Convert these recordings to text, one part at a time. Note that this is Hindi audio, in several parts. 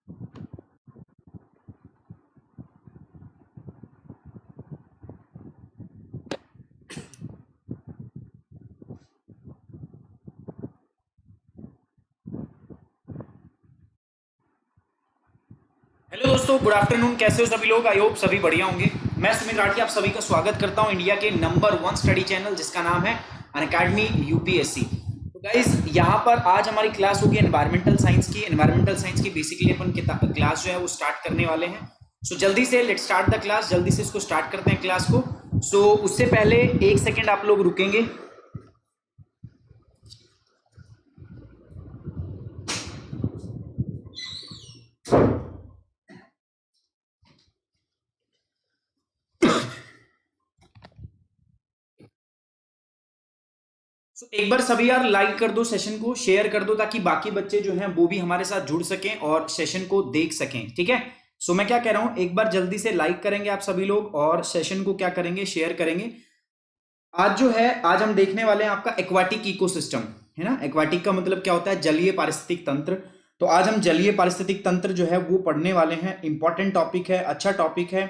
हेलो दोस्तों, गुड आफ्टरनून। कैसे हो सभी लोग? आई होप सभी बढ़िया होंगे। मैं सुमित राठी आप सभी का स्वागत करता हूं इंडिया के नंबर 1 स्टडी चैनल जिसका नाम है अनअकैडमी यूपीएससी। तो गाइस, यहां पर आज हमारी क्लास होगी एनवायरमेंटल साइंस की। एनवायरमेंटल साइंस की बेसिकली अपन क्लास जो है वो स्टार्ट करने वाले हैं। सो जल्दी से लेट स्टार्ट द क्लास, जल्दी से इसको स्टार्ट करते हैं क्लास को। सो उससे पहले एक सेकेंड आप लोग रुकेंगे। एक बार सभी यार लाइक कर दो, सेशन को शेयर कर दो ताकि बाकी बच्चे जो हैं वो भी हमारे साथ जुड़ सकें और सेशन को देख सकें। ठीक है। सो मैं क्या कह रहा हूं, एक बार जल्दी से लाइक करेंगे आप सभी लोग और सेशन को क्या करेंगे, शेयर करेंगे। आज जो है, आज हम देखने वाले हैं आपका एक्वाटिक इकोसिस्टम, है ना। एक्वाटिक का मतलब क्या होता है? जलीय पारिस्थितिक तंत्र। तो आज हम जलीय पारिस्थितिक तंत्र जो है वो पढ़ने वाले हैं। इंपॉर्टेंट टॉपिक है, अच्छा टॉपिक है।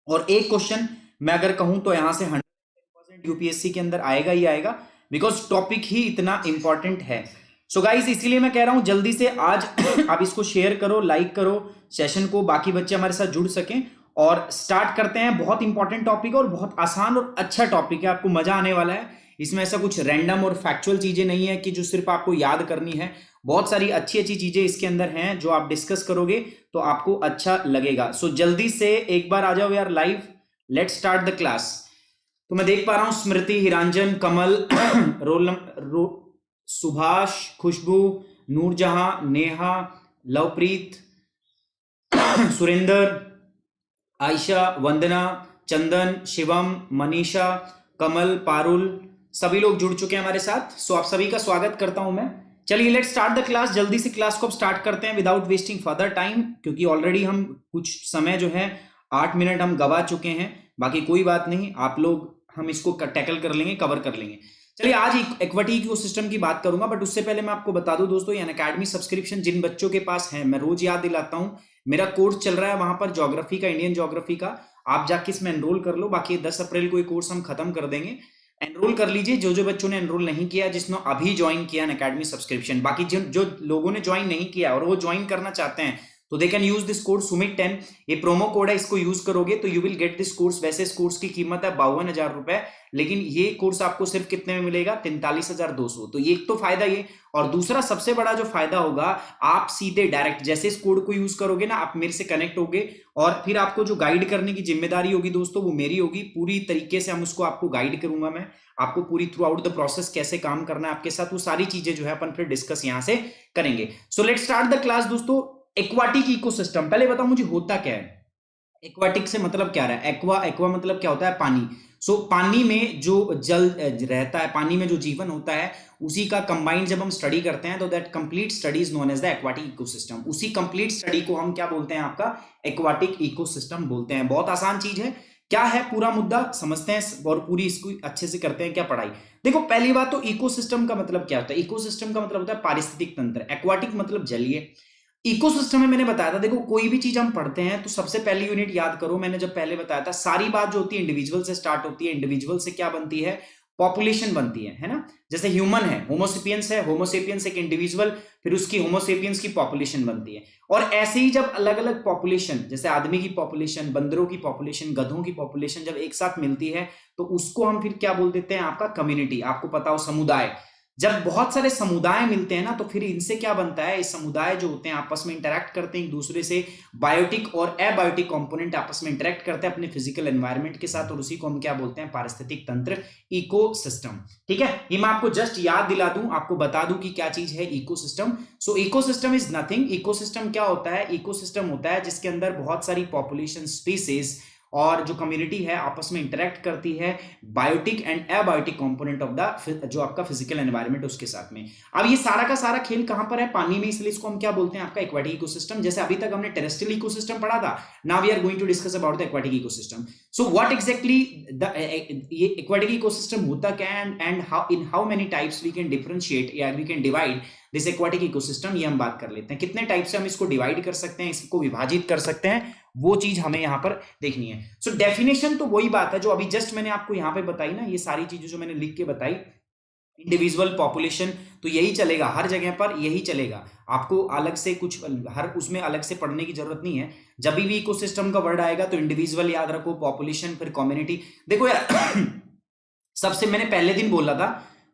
और एक क्वेश्चन मैं अगर कहूं तो यहां से 100% यूपीएससी के अंदर आएगा ही आएगा, बिकॉज टॉपिक ही इतना इंपॉर्टेंट है। सो गाइस, इसीलिए मैं कह रहा हूं जल्दी से आज आप इसको शेयर करो, लाइक करो सेशन को, बाकी बच्चे हमारे साथ जुड़ सकें। और स्टार्ट करते हैं। बहुत इंपॉर्टेंट टॉपिक है और बहुत आसान और अच्छा टॉपिक है, आपको मजा आने वाला है। इसमें ऐसा कुछ रैंडम और फैक्चुअल चीजें नहीं है कि जो सिर्फ आपको याद करनी है। बहुत सारी अच्छी अच्छी चीजें इसके अंदर हैं जो आप डिस्कस करोगे तो आपको अच्छा लगेगा। सो जल्दी से एक बार आ जाओ यार live. Let start the class. तो मैं देख पा रहा हूं स्मृति, हिरांजन, कमल, सुभाष, खुशबू, नूरजहां, नेहा, लवप्रीत, सुरेंद्र, आयशा, वंदना, चंदन, शिवम, मनीषा, कमल, पारुल, सभी लोग जुड़ चुके हैं हमारे साथ। सो आप सभी का स्वागत करता हूं मैं। चलिए लेट स्टार्ट द क्लास। जल्दी से क्लास को अब स्टार्ट करते हैं विदाउट वेस्टिंग फर्दर टाइम, क्योंकि ऑलरेडी हम कुछ समय जो है 8 मिनट हम गवा चुके हैं। बाकी कोई बात नहीं, आप लोग हम इसको टैकल कर लेंगे, कवर कर लेंगे। चलिए आज इक्विटी इकोसिस्टम की बात करूंगा, बट उससे पहले मैं आपको बता दूं दोस्तों, ये अनअकैडमी सब्सक्रिप्शन जिन बच्चों के पास है मैं रोज याद दिलाता हूं। मेरा कोर्स चल रहा है वहां पर ज्योग्राफी का, इंडियन ज्योग्राफी का। आप जाके इसमें एनरोल कर लो। बाकी 10 अप्रैल को ये कोर्स हम खत्म कर देंगे। एनरोल कर लीजिए जो जो बच्चों ने एनरोल नहीं किया, जिसने अभी ज्वाइन किया अनअकैडमी सब्सक्रिप्शन। बाकी जो लोगों ने ज्वाइन नहीं किया और वो ज्वाइन करना चाहते हैं तो they can use this code सुमित10। ये प्रोमो कोड है, इसको यूज करोगे तो you will get this course. वैसे इस कोर्स की कीमत है 52,000 रुपए, लेकिन ये कोर्स आपको सिर्फ कितने में मिलेगा? 43,200। तो ये एक तो फायदा ये। और दूसरा सबसे बड़ा जो फायदा होगा, आप सीधे डायरेक्ट जैसे इस कोड को यूज करोगे ना, आप मेरे से कनेक्ट होगे और फिर आपको जो गाइड करने की जिम्मेदारी होगी दोस्तों वो मेरी होगी। पूरी तरीके से हम उसको आपको गाइड करूंगा मैं, आपको पूरी थ्रू आउट द प्रोसेस कैसे काम करना है आपके साथ, वो सारी चीजें जो है अपन फिर डिस्कस यहां से करेंगे। So let start the class दोस्तों। एक्वाटिक इकोसिस्टम, पहले बताओ मुझे होता क्या है? एक्वाटिक से मतलब क्या रहा है? एक्वा, एक्वा मतलब क्या होता है? पानी। सो पानी में जो जल रहता है, पानी में जो जीवन होता है, उसी का कंबाइंड जब हम स्टडी करते हैं तो that complete study is known as the aquatic ecosystem. उसी कंप्लीट स्टडी को हम क्या बोलते हैं? आपका एक्वाटिक इकोसिस्टम बोलते हैं। बहुत आसान चीज है। क्या है पूरा मुद्दा समझते हैं और पूरी इसको अच्छे से करते हैं क्या पढ़ाई। देखो पहली बात तो इकोसिस्टम का मतलब क्या होता है? इकोसिस्टम का मतलब होता है पारिस्थितिक तंत्र। एक्वाटिक मतलब जलीय, इकोसिस्टम में मैंने बताया था। देखो कोई भी चीज हम पढ़ते हैं तो सबसे पहली यूनिट याद करो, मैंने जब पहले बताया था सारी बात जो होती है इंडिविजुअल से स्टार्ट होती है। इंडिविजुअल से क्या बनती है? पॉपुलेशन बनती है ना। जैसे ह्यूमन है, होमोसेपियंस है, होमोसेपियंस एक इंडिविजुअल, फिर उसकी होमोसेपियंस की पॉपुलेशन बनती है। और ऐसे ही जब अलग अलग पॉपुलेशन, जैसे आदमी की पॉपुलेशन, बंदरों की पॉपुलेशन, गधों की पॉपुलेशन जब एक साथ मिलती है तो उसको हम फिर क्या बोल देते हैं? आपका कम्युनिटी। आपको पता हो समुदाय। जब बहुत सारे समुदाय मिलते हैं ना तो फिर इनसे क्या बनता है? इस समुदाय जो होते हैं आपस में इंटरैक्ट करते हैं एक दूसरे से। बायोटिक और एबायोटिक कंपोनेंट आपस में इंटरैक्ट करते हैं अपने फिजिकल एनवायरनमेंट के साथ, और उसी को हम क्या बोलते हैं? पारिस्थितिक तंत्र, इकोसिस्टम। ठीक है। ये मैं आपको जस्ट याद दिला दूं, आपको बता दूं कि क्या चीज है ecosystem. So ecosystem is nothing. Ecosystem क्या होता है? इकोसिस्टम होता है जिसके अंदर बहुत सारी पॉपुलेशन, स्पीसीज और जो कम्युनिटी है आपस में इंटरेक्ट करती है biotic and abiotic component of the जो आपका फिजिकल एनवायरनमेंट उसके साथ में। अब ये सारा का सारा खेल कहां पर है? पानी में, इसलिए इसको हम क्या बोलते हैं? आपका एक्वाटिक इकोसिस्टम। जैसे अभी तक हमने टेरेस्ट्रियल इकोसिस्टम पढ़ा था, now we are going to discuss about the aquatic ecosystem. So what exactly the ये एक्वाटिक इकोसिस्टम होता क्या है, and how in how many types we can differentiate या we can divide this aquatic ecosystem, ये हम बात कर लेते हैं। कितने टाइप से हम इसको डिवाइड कर सकते हैं, इसको विभाजित कर सकते हैं, वो चीज हमें यहां पर देखनी है। सो डेफिनेशन तो वही बात है जो अभी जस्ट मैंने आपको यहां पे बताई ना, ये सारी चीजें जो मैंने लिख के बताई, इंडिविजुअल पॉपुलेशन, तो यही चलेगा हर जगह पर, यही चलेगा। आपको अलग से कुछ हर उसमें अलग से पढ़ने की जरूरत नहीं है। जब भी इकोसिस्टम का वर्ड आएगा तो इंडिविजुअल याद रखो, पॉपुलेशन, फिर कम्युनिटी। देखो यार सबसे मैंने पहले दिन बोला था,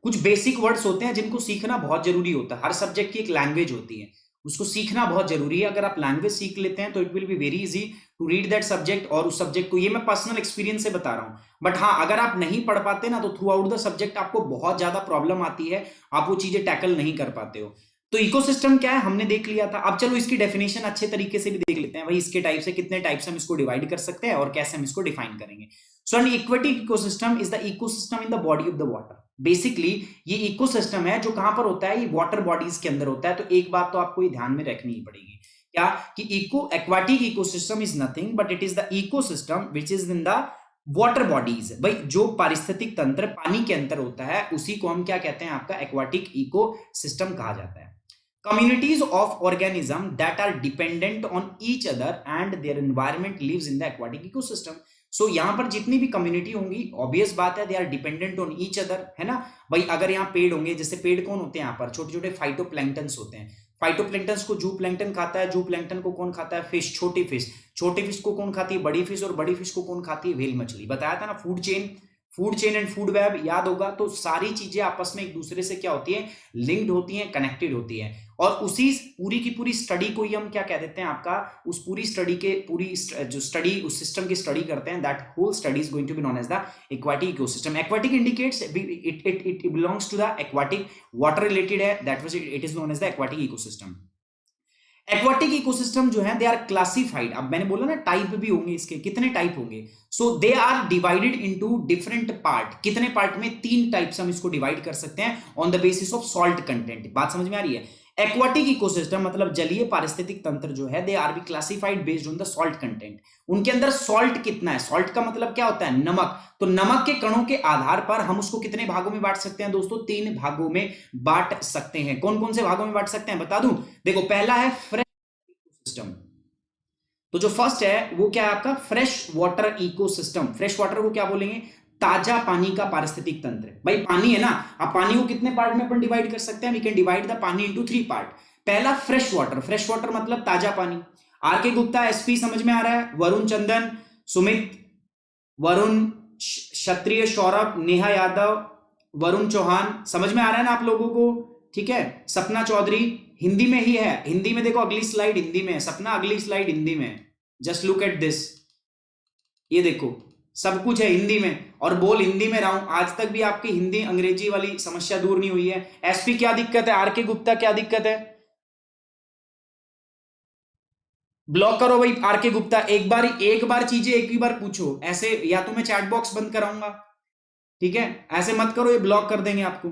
कुछ बेसिक वर्ड्स होते हैं जिनको सीखना बहुत जरूरी होता है। हर सब्जेक्ट की एक लैंग्वेज होती है, उसको सीखना बहुत जरूरी है। अगर आप लैंग्वेज सीख लेते हैं तो it will be very easy to read that subject, और उस सब्जेक्ट को, ये मैं पर्सनल एक्सपीरियंस से बता रहा हूं। बट हाँ, अगर आप नहीं पढ़ पाते ना, तो थ्रू आउट द सब्जेक्ट आपको बहुत ज्यादा प्रॉब्लम आती है, आप वो चीजें टैकल नहीं कर पाते हो। तो इकोसिस्टम क्या है हमने देख लिया था। अब चलो इसकी डेफिनेशन अच्छे तरीके से भी देख लेते हैं भाई, इसके टाइप से कितने टाइप से हम इसको डिवाइड कर सकते हैं और कैसे हम इसको डिफाइन करेंगे। So an aquatic ecosystem is the ecosystem in the body of the water. Basically ये इकोसिस्टम है जो कहां पर होता है, ये वाटर बॉडीज के अंदर होता है। तो एक बात तो आपको ये ध्यान में रखनी ही पड़ेगी, क्या, कि eco aquatic ecosystem is nothing but it is the ecosystem which is in the water bodies. भाई जो पारिस्थितिक तंत्र पानी के अंदर होता है उसी को हम क्या कहते हैं, आपका एक्वाटिक इको सिस्टम कहा जाता है। Communities of organism that are dependent on each other and their environment lives in the aquatic ecosystem. So यहाँ पर जितनी भी कम्युनिटी होंगी, ऑब्वियस बात है, they are dependent on each other, है ना भाई। अगर यहाँ पेड़ होंगे, जैसे पेड़ कौन होते हैं, यहाँ पर छोटे छोटे फाइटोप्लैंक्टन्स होते हैं। फाइटोप्लैंक्टन्स को जू प्लैंक्टन खाता है, जू प्लैंक्टन को कौन खाता है, फिश, छोटी फिश। छोटी फिश को कौन खाती है, बड़ी फिश, और बड़ी फिश को कौन खाती है, व्हेल मछली। बताया था ना, food chain, food chain and food web, याद होगा। तो सारी चीजें आपस में एक दूसरे से क्या होती है, लिंक्ड होती हैं, कनेक्टेड होती है। और उसी पूरी की पूरी स्टडी को ही हम क्या कह देते हैं, आपका उस पूरी स्टडी के पूरी जो स्टडी उस सिस्टम की स्टडी करते हैं, that whole study is going to be known as the aquatic ecosystem. Aquatic indicates it belongs to the aquatic, water related है, that was it is known as the aquatic ecosystem. Aquatic ecosystem जो है, दे आर क्लासिफाइड। अब मैंने बोला ना टाइप भी होंगे इसके, कितने टाइप होंगे। So they are divided into different part. कितने पार्ट में, 3 टाइप्स हम इसको डिवाइड कर सकते हैं on the basis of salt content. बात समझ में आ रही है। एक्वाटिक इकोसिस्टम मतलब जलीय पारिस्थितिक तंत्र जो है, they R be classified based on the salt content. उनके अंदर सॉल्ट कितना है, सॉल्ट का मतलब क्या होता है, नमक। तो नमक के कणों के आधार पर हम उसको कितने भागों में बांट सकते हैं दोस्तों, 3 भागों में बांट सकते हैं। कौन कौन से भागों में बांट सकते हैं बता दूं। देखो पहला है फ्रेश सिस्टम। तो जो फर्स्ट है वो क्या है, आपका fresh water ecosystem. Fresh water को क्या बोलेंगे, ताजा पानी का पारिस्थितिक तंत्र। भाई पानी है ना, अब पानी को कितने पार्ट में अपन डिवाइड कर सकते हैं, वी कैन डिवाइड द पानी इनटू 3 पार्ट। पहला फ्रेश वाटर, फ्रेश वाटर मतलब ताजा पानी। आर के गुप्ता, एसपी, समझ में आ रहा है, वरुण चंदन, सुमित, वरुण, क्षत्रिय सौरभ, नेहा यादव, वरुण चौहान, समझ में आ रहा है ना आप लोगों को, ठीक है। सपना चौधरी, हिंदी में ही है, हिंदी में देखो, अगली स्लाइड हिंदी में है सपना, अगली स्लाइड हिंदी में। जस्ट लुक एट दिस, ये देखो सब कुछ है हिंदी में, और बोल हिंदी में रहा हूं। आज तक भी आपकी हिंदी अंग्रेजी वाली समस्या दूर नहीं हुई है। एसपी क्या दिक्कत है, आर के गुप्ता क्या दिक्कत है, ब्लॉक करो भाई आर के गुप्ता। एक बार चीजें एक ही बार पूछो ऐसे, या तो मैं चैट बॉक्स बंद कराऊंगा, ठीक है। ऐसे मत करो, ये ब्लॉक कर देंगे आपको।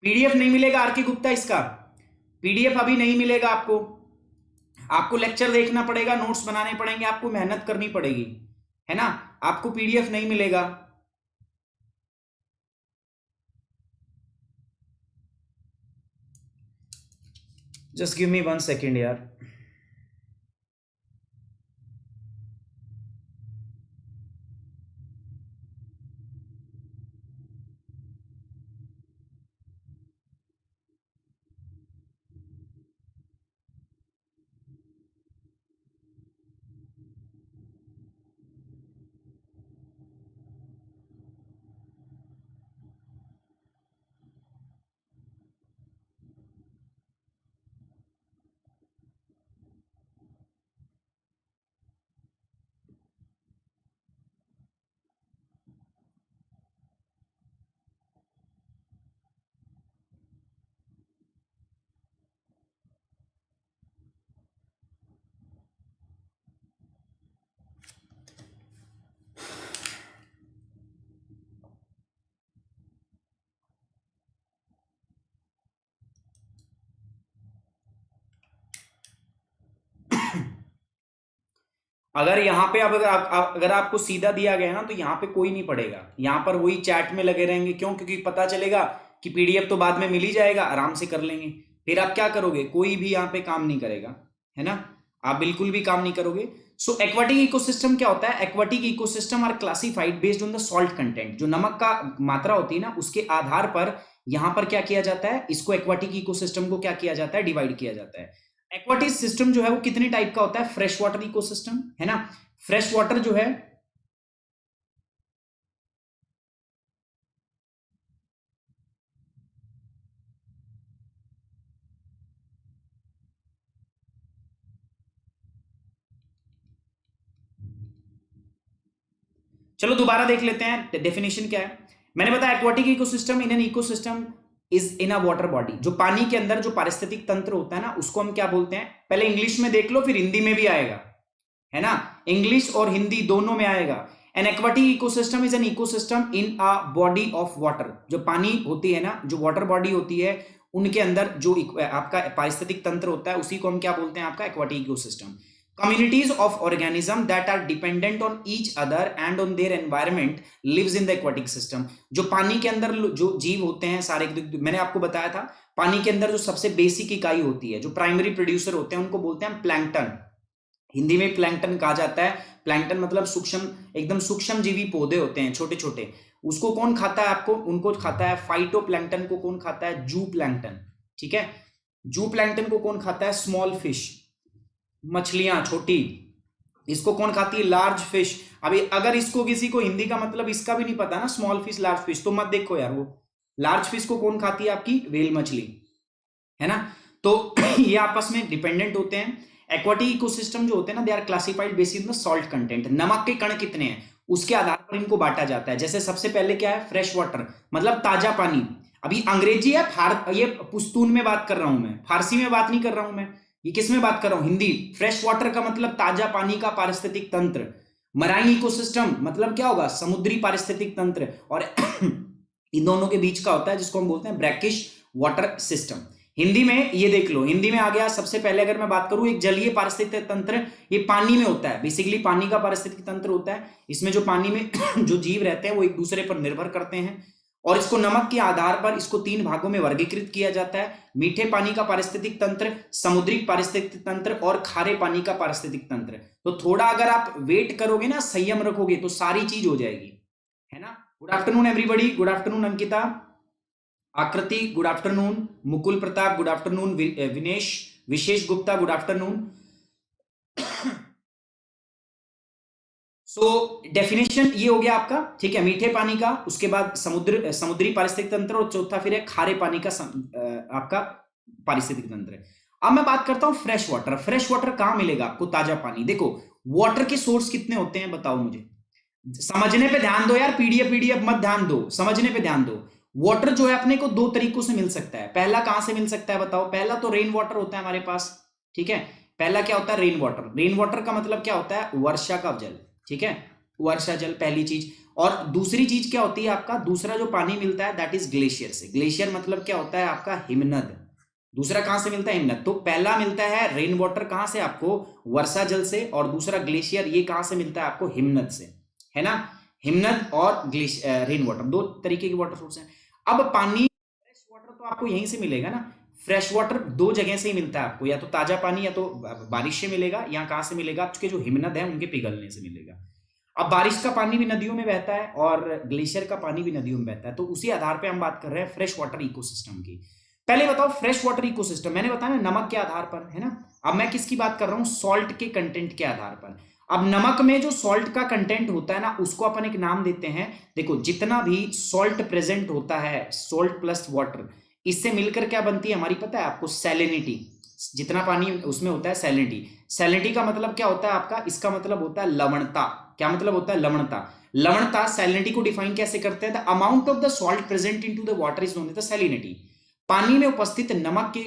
पीडीएफ नहीं मिलेगा आर के गुप्ता इसका, पीडीएफ अभी नहीं मिलेगा आपको। आपको लेक्चर देखना पड़ेगा, नोट्स बनाने पड़ेंगे, आपको मेहनत करनी पड़ेगी, है ना। आपको पीडीएफ नहीं मिलेगा। जस्ट गिव मी 1 सेकेंड यार। अगर यहाँ पे अब अगर आपको सीधा दिया गया ना तो यहाँ पे कोई नहीं पढ़ेगा, यहाँ पर वही चैट में लगे रहेंगे। क्यों? क्योंकि पता चलेगा कि पीडीएफ तो बाद में मिल ही जाएगा, आराम से कर लेंगे। फिर आप क्या करोगे? कोई भी यहाँ पे काम नहीं करेगा, है ना, आप बिल्कुल भी काम नहीं करोगे। सो एक्वाटिक इकोसिस्टम क्या होता है? Aquatic ecosystem are classified based on the salt content. जो नमक का मात्रा होती है ना, उसके आधार पर यहां पर क्या किया जाता है, इसको एक्वाटिक इकोसिस्टम को क्या किया जाता है? डिवाइड किया जाता है। एक्वाटिक सिस्टम जो है वो कितने टाइप का होता है? फ्रेश वाटर इकोसिस्टम, है ना। फ्रेश वाटर जो है, चलो दोबारा देख लेते हैं डेफिनेशन क्या है। मैंने बताया aquatic ecosystem in an ecosystem is in a water body. जो पानी के अंदर जो पारिस्थितिक तंत्र होता है ना, उसको हम क्या बोलते हैं? पहले इंग्लिश में देख लो, फिर हिंदी में भी आएगा, है ना। इंग्लिश और हिंदी दोनों में आएगा। An aquatic ecosystem is an ecosystem in a body of water. जो पानी होती है ना, जो वाटर बॉडी होती है, उनके अंदर जो आपका पारिस्थितिक तंत्र होता है, उसी को हम क्या बोलते हैं? आपका aquatic ecosystem. Communities of organism that are dependent on each other and on their environment lives in the aquatic system. जो पानी के अंदर जो जीव होते हैं सारे, मैंने आपको बताया था, पानी के अंदर जो सबसे बेसिक इकाई होती है, जो प्राइमरी प्रोड्यूसर होते हैं, उनको बोलते हैं प्लैंकटन। हिंदी में प्लैंकटन कहा जाता है। प्लैंकटन मतलब सूक्ष्म, एकदम सूक्ष्म जीवी पौधे होते हैं, छोटे छोटे। उसको कौन खाता है? आपको उनको खाता है फाइटो प्लैंकटन को कौन खाता है? जू प्लैंकटन, ठीक है। जू प्लैंकटन को कौन खाता है? स्मॉल फिश, मछलियां छोटी। इसको कौन खाती है? Large fish. अभी अगर इसको किसी को हिंदी का मतलब इसका भी नहीं पता ना, स्मॉल फिश लार्ज फिश, तो मत देखो यार। वो लार्ज फिश को कौन खाती है? आपकी व्हेल मछली, है ना। तो ये आपस में डिपेंडेंट होते हैं। एक्वाटिक इकोसिस्टम जो होते हैं ना, they are classified based on the salt content. नमक के कण कितने हैं उसके आधार पर इनको बांटा जाता है। जैसे सबसे पहले क्या है? फ्रेश वाटर, मतलब ताजा पानी। अभी अंग्रेजी है, ये पुस्तून में बात कर रहा हूं मैं, फारसी में बात नहीं कर रहा हूं मैं। ये किस में बात कर रहा हूं? हिंदी। फ्रेश वाटर का मतलब ताजा पानी का पारिस्थितिक तंत्र। मराइन इकोसिस्टम मतलब क्या होगा? समुद्री पारिस्थितिक तंत्र। और इन दोनों के बीच का होता है जिसको हम बोलते हैं ब्रैकिश वाटर सिस्टम। हिंदी में ये देख लो, हिंदी में आ गया। सबसे पहले अगर मैं बात करूं, एक जलीय पारिस्थितिक तंत्र, ये पानी में होता है, बेसिकली पानी का पारिस्थितिक तंत्र होता है। इसमें जो पानी में जो जीव रहते हैं वो एक दूसरे पर निर्भर करते हैं, और इसको नमक के आधार पर इसको 3 भागों में वर्गीकृत किया जाता है। मीठे पानी का पारिस्थितिक तंत्र, समुद्री पारिस्थितिक तंत्र और खारे पानी का पारिस्थितिक तंत्र। तो थोड़ा अगर आप वेट करोगे ना, संयम रखोगे, तो सारी चीज हो जाएगी, है ना। Good afternoon everybody. Good afternoon Ankita, Akriti good afternoon, Mukul Pratap good afternoon, Vinesh, Vishesh Gupta good afternoon. So definition ये हो गया आपका, ठीक है, मीठे पानी का, उसके बाद समुद्री पारिस्थितिक तंत्र, और चौथा फिर है खारे पानी का आपका पारिस्थितिक तंत्र। अब मैं बात करता हूं फ्रेश वाटर। फ्रेश वाटर कहां मिलेगा आपको? ताजा पानी। देखो वाटर के सोर्स कितने होते हैं बताओ मुझे, समझने पे ध्यान दो यार, पीडीएफ पीडीएफ मत ध्यान दो, समझने पे ध्यान दो। वाटर जो है अपने को 2 तरीकों से मिल सकता है। पहला कहां से मिल सकता है बताओ? पहला तो रेन वाटर होता है हमारे पास, ठीक है। पहला क्या होता है? Rain water. रेन वाटर का मतलब क्या होता है? वर्षा का जल, ठीक है, वर्षा जल, पहली चीज। और दूसरी चीज क्या होती है आपका? दूसरा जो पानी मिलता है दैट इज ग्लेशियर से। ग्लेशियर मतलब क्या होता है आपका? हिमनद। दूसरा कहां से मिलता है? हिमनद। तो पहला मिलता है रेन वाटर कहां से आपको? वर्षा जल से। और दूसरा ग्लेशियर, ये कहां से मिलता है आपको? हिमनद से, है ना। हिमनद और रेन वाटर 2 तरीके के वाटर सोर्स हैं। अब पानी फ्रेश वाटर तो आपको यहीं से मिलेगा ना। फ्रेश वाटर 2 जगह से ही मिलता है आपको, या तो ताजा पानी या तो बारिश से मिलेगा, या कहां से मिलेगा? आपके जो हिमनद है उनके पिघलने से मिलेगा। अब बारिश का पानी भी नदियों में बहता है और ग्लेशियर का पानी भी नदियों में बहता है, तो उसी आधार पे हम बात कर रहे हैं फ्रेश वाटर इकोसिस्टम की। पहले बताओ फ्रेश वाटर इकोसिस्टम, मैंने बताया ना नमक के आधार पर, है ना। अब मैं किसकी बात कर रहा हूं? सॉल्ट के कंटेंट के आधार पर। अब नमक में जो सॉल्ट का कंटेंट होता है ना, उसको अपन एक नाम देते हैं। देखो जितना भी सॉल्ट प्रेजेंट होता है, सॉल्ट प्लस वाटर, इससे मिलकर क्या बनती है हमारी, पता है आपको? सैलिनिटी। जितना पानी उसमें होता है सैलिनिटी। सैलिनिटी का मतलब क्या होता है आपका? इसका मतलब होता है लवणता। क्या मतलब होता है? लवणता। लवणता, सैलिनिटी को डिफाइन कैसे करते हैं? The amount of the salt present into the water is known as the salinity. पानी में उपस्थित नमक की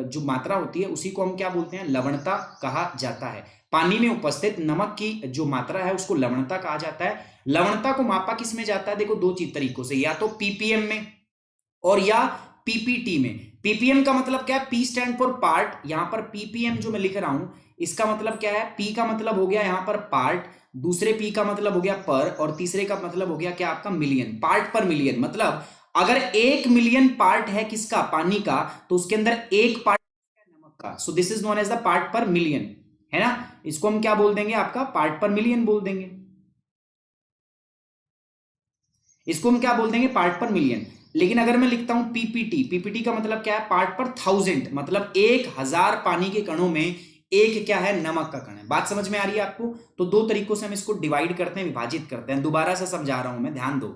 जो मात्रा होती है उसी को हम क्या बोलते हैं? लवणता कहा जाता है। पानी में उपस्थित नमक की जो मात्रा है उसको लवणता कहा जाता है। लवणता को मापा किस में जाता है? देखो 2 तरीकों से, या तो पीपीएम में और या पीपीटी में। पीपीएम का मतलब क्या है? P stand for part. यहां पर पीपीएम जो मैं लिख रहा हूं इसका मतलब क्या है? पी का मतलब हो गया यहां पर पार्ट, दूसरे पी का मतलब हो गया पर, और तीसरे का मतलब हो गया क्या आपका? मिलियन। पार्ट पर मिलियन मतलब अगर 1 मिलियन पार्ट है किसका? पानी का, तो उसके अंदर एक पार्ट नमक का। So this is known as the part per million, है ना? इसको हम क्या बोल देंगे? आपका पार्ट पर मिलियन बोल देंगे। इसको हम क्या बोल देंगे? Part per million. लेकिन अगर मैं लिखता हूं पीपीटी, पीपीटी का मतलब क्या है? पार्ट पर थाउजेंड, मतलब 1,000 पानी के कणों में एक क्या है? नमक का कण है। बात समझ में आ रही है आपको? तो दो तरीकों से हम इसको डिवाइड करते हैं, विभाजित करते हैं। दोबारा से समझा रहा हूं मैं, ध्यान दो।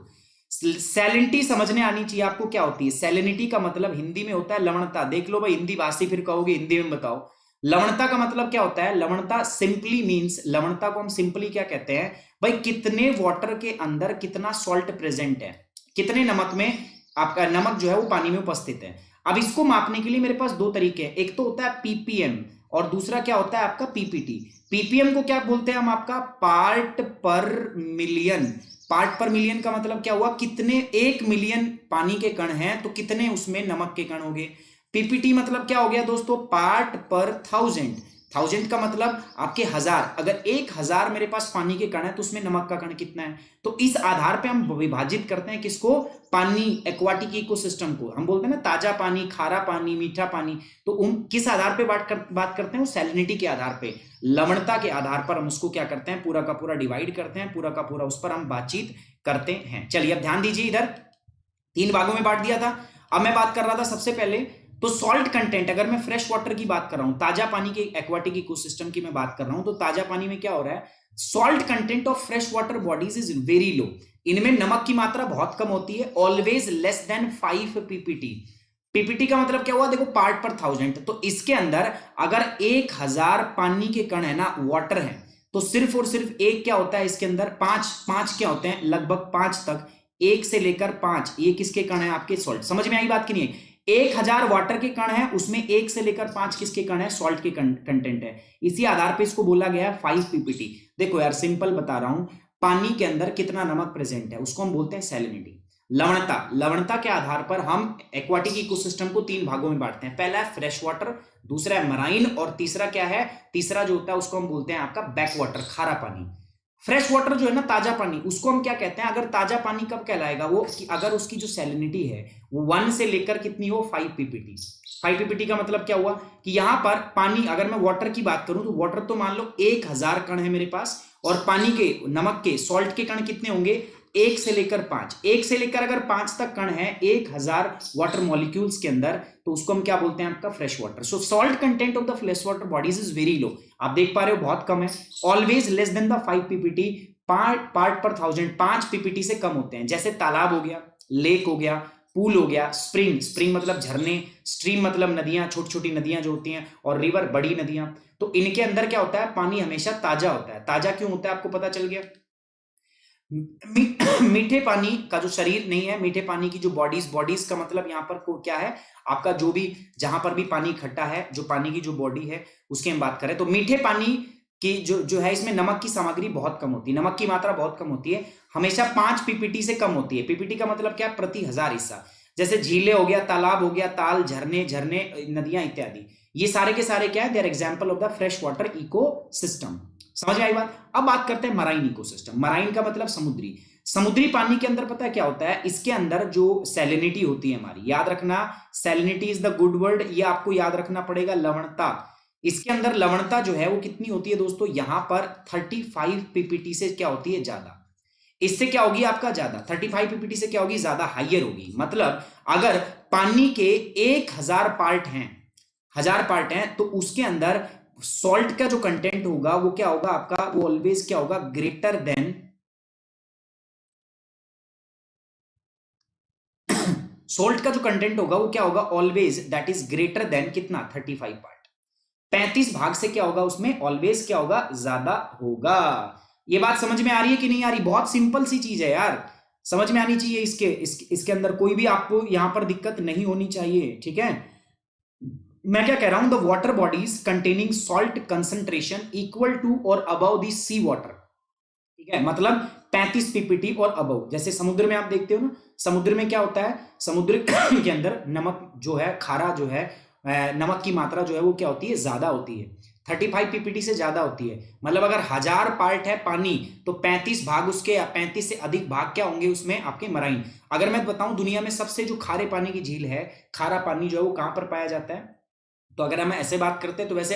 सैलिनिटी समझने आनी चाहिए आपको। क्या होती है सैलिनिटी? का मतलब हिंदी में होता है लवणता। देख लो भाई, हिंदी भाषी फिर कहोगे हिंदी में बताओ। लवणता का मतलब क्या होता है? लवणता सिंपली मींस, लवणता को हम सिंपली क्या कहते हैं भाई? कितने वाटर के अंदर कितना सॉल्ट प्रेजेंट है, कितने नमक में आपका नमक जो है वो पानी में उपस्थित है। अब इसको मापने के लिए मेरे पास दो तरीके हैं। एक तो होता है पीपीएम और दूसरा क्या होता है आपका? पीपीटी। पीपीएम को क्या बोलते हैं हम? आपका part per million. Part per million का मतलब क्या हुआ? कितने 1 मिलियन पानी के कण हैं तो कितने उसमें नमक के कण होंगे। पीपीटी मतलब क्या हो गया दोस्तों? पार्ट पर थाउजेंड। थाउजेंड का मतलब आपके 1,000। अगर 1,000 मेरे पास पानी के कण है तो उसमें नमक का कण कितना है? तो इस आधार पे हम विभाजित करते हैं किसको? पानी, एक्वाटिक इकोसिस्टम को। हम बोलते हैं ना ताजा पानी, खारा पानी, मीठा पानी। तो उन किस आधार पे बात करते हैं? वो सैलिनिटी के आधार पे, लवणता के आधार पर हम उसको क्या करते हैं? पूरा का पूरा डिवाइड करते हैं, पूरा का पूरा उस पर हम बातचीत करते हैं। चलिए अब ध्यान दीजिए, इधर 3 भागों में बांट दिया था। अब मैं बात कर रहा था सबसे पहले तो सॉल्ट कंटेंट। अगर मैं फ्रेश वाटर की बात कर रहा हूं, ताजा पानी के एक्वाटिक इकोसिस्टम की मैं बात कर रहा हूं, तो ताजा पानी में क्या हो रहा है? Salt content of fresh water bodies is very low. इनमें नमक की मात्रा बहुत कम होती है, always less than 5 PPT. PPT का मतलब क्या हुआ? देखो पार्ट पर थाउजेंड, तो इसके अंदर अगर 1,000 पानी के कण है ना, वाटर है, तो सिर्फ और सिर्फ एक क्या होता है इसके अंदर? पांच। पांच क्या होते हैं? लगभग 5 तक, 1 से लेकर 5, ये किसके कण है? आपके सॉल्ट। समझ में आई बात की नहीं? 1,000 वाटर के कण है, उसमें 1 से लेकर 5 किसके कण है? सॉल्ट के कंटेंट है। इसी आधार पे इसको बोला गया है 5 पीपीटी। देखो यार सिंपल बता रहा हूं, पानी के अंदर कितना नमक प्रेजेंट है उसको हम बोलते हैं सैलिनिटी। लवणता, लवणता के आधार पर हम एक्वाटिक इकोसिस्टम को 3 भागों में बांटते हैं। पहला है फ्रेश वाटर, दूसरा है मराइन, और तीसरा क्या है? तीसरा जो होता है उसको हम बोलते हैं आपका बैक वाटर, खारा पानी। फ्रेश वाटर जो है ना, ताजा पानी, उसको हम क्या कहते हैं? अगर ताजा पानी कब कहलाएगा वो? कि अगर उसकी जो सैलिनिटी है वो 1 से लेकर कितनी हो? 5 पीपीटी। 5 पीपीटी का मतलब क्या हुआ? कि यहां पर पानी, अगर मैं वाटर की बात करूं तो वाटर तो मान लो 1,000 कण है मेरे पास, और पानी के, नमक के, सॉल्ट के कण कितने होंगे? 1 से लेकर 5। 1 से लेकर अगर 5 तक कण है 1,000 वाटर मॉलिक्यूल्स के अंदर, तो उसको हम क्या बोलते हैं? आपका fresh water. So salt content of the fresh water bodies is very low. आप देख पा रहे हो बहुत कम है, always less than the 5 PPT. Part पर थाउजेंड 5 पीपीटी से कम होते हैं। जैसे तालाब हो गया, लेक हो गया, पूल हो गया, स्प्रिंग, स्प्रिंग मतलब झरने, स्ट्रीम मतलब नदियां, छोटी छोटी नदियां जो होती हैं, और रिवर बड़ी नदियां। तो इनके अंदर क्या होता है? पानी हमेशा ताजा होता है। ताजा क्यों होता है आपको पता चल गया? मीठे पानी का जो शरीर नहीं है, मीठे पानी की जो बॉडीज, बॉडीज का मतलब यहाँ पर को क्या है? आपका जो भी, जहां पर भी पानी इकट्ठा है, जो पानी की जो बॉडी है उसकी हम बात करें, तो मीठे पानी की जो जो है, इसमें नमक की सामग्री बहुत कम होती है, नमक की मात्रा बहुत कम होती है, हमेशा 5 पीपीटी से कम होती है। पीपीटी का मतलब क्या? प्रति 1,000 हिस्सा। जैसे झीलें हो गया, तालाब हो गया, ताल, झरने, नदियां इत्यादि, ये सारे के सारे क्या है? They are example of the fresh water ecosystem. समझ में आई बात? अब बात करते हैं मराइन इकोसिस्टम। मराइन का मतलब समुद्री। समुद्री पानी के अंदर पता है क्या होता है? इसके अंदर जो सैलिनिटी होती है हमारी, याद रखना, salinity is the good word, ये आपको याद रखना पड़ेगा। लवणता, इसके अंदर लवणता जो है वो कितनी होती है दोस्तों? यहां पर 35 पीपीटी से क्या होती है? ज्यादा। इससे क्या होगी आपका? ज्यादा। 35 पीपीटी से क्या होगी? ज्यादा, हाइयर होगी। मतलब अगर पानी के 1,000 पार्ट हैं, 1,000 पार्ट हैं, तो उसके अंदर सॉल्ट का जो कंटेंट होगा वो क्या होगा आपका? वो ऑलवेज क्या होगा? ग्रेटर देन, सॉल्ट का जो कंटेंट होगा वो क्या होगा? Always that is greater than कितना? 35 पार्ट। 35 भाग से क्या होगा? उसमें ऑलवेज क्या होगा? ज्यादा होगा। ये बात समझ में आ रही है कि नहीं आ रही? बहुत सिंपल सी चीज है यार, समझ में आनी चाहिए। इसके अंदर कोई भी आपको यहां पर दिक्कत नहीं होनी चाहिए, ठीक है? मैं क्या कह रहा हूं? The water bodies containing salt concentration equal to और अबव द सी वाटर, ठीक है, मतलब 35 पीपीटी और अबव। जैसे समुद्र में आप देखते हो ना, समुद्र में क्या होता है, समुद्र के अंदर नमक जो है, खारा जो है, नमक की मात्रा जो है वो क्या होती है, ज्यादा होती है, 35 पीपीटी से ज्यादा होती है। मतलब अगर 1000 पार्ट है पानी, तो 35 भाग उसके या 35 से अधिक भाग क्या होंगे उसमें, आपके मराइन। अगर मैं बताऊं दुनिया में सबसे जो खारे पानी की झील है, खारा पानी जो है वो कहां पर पाया जाता है, तो अगर हम ऐसे बात करते हैं तो वैसे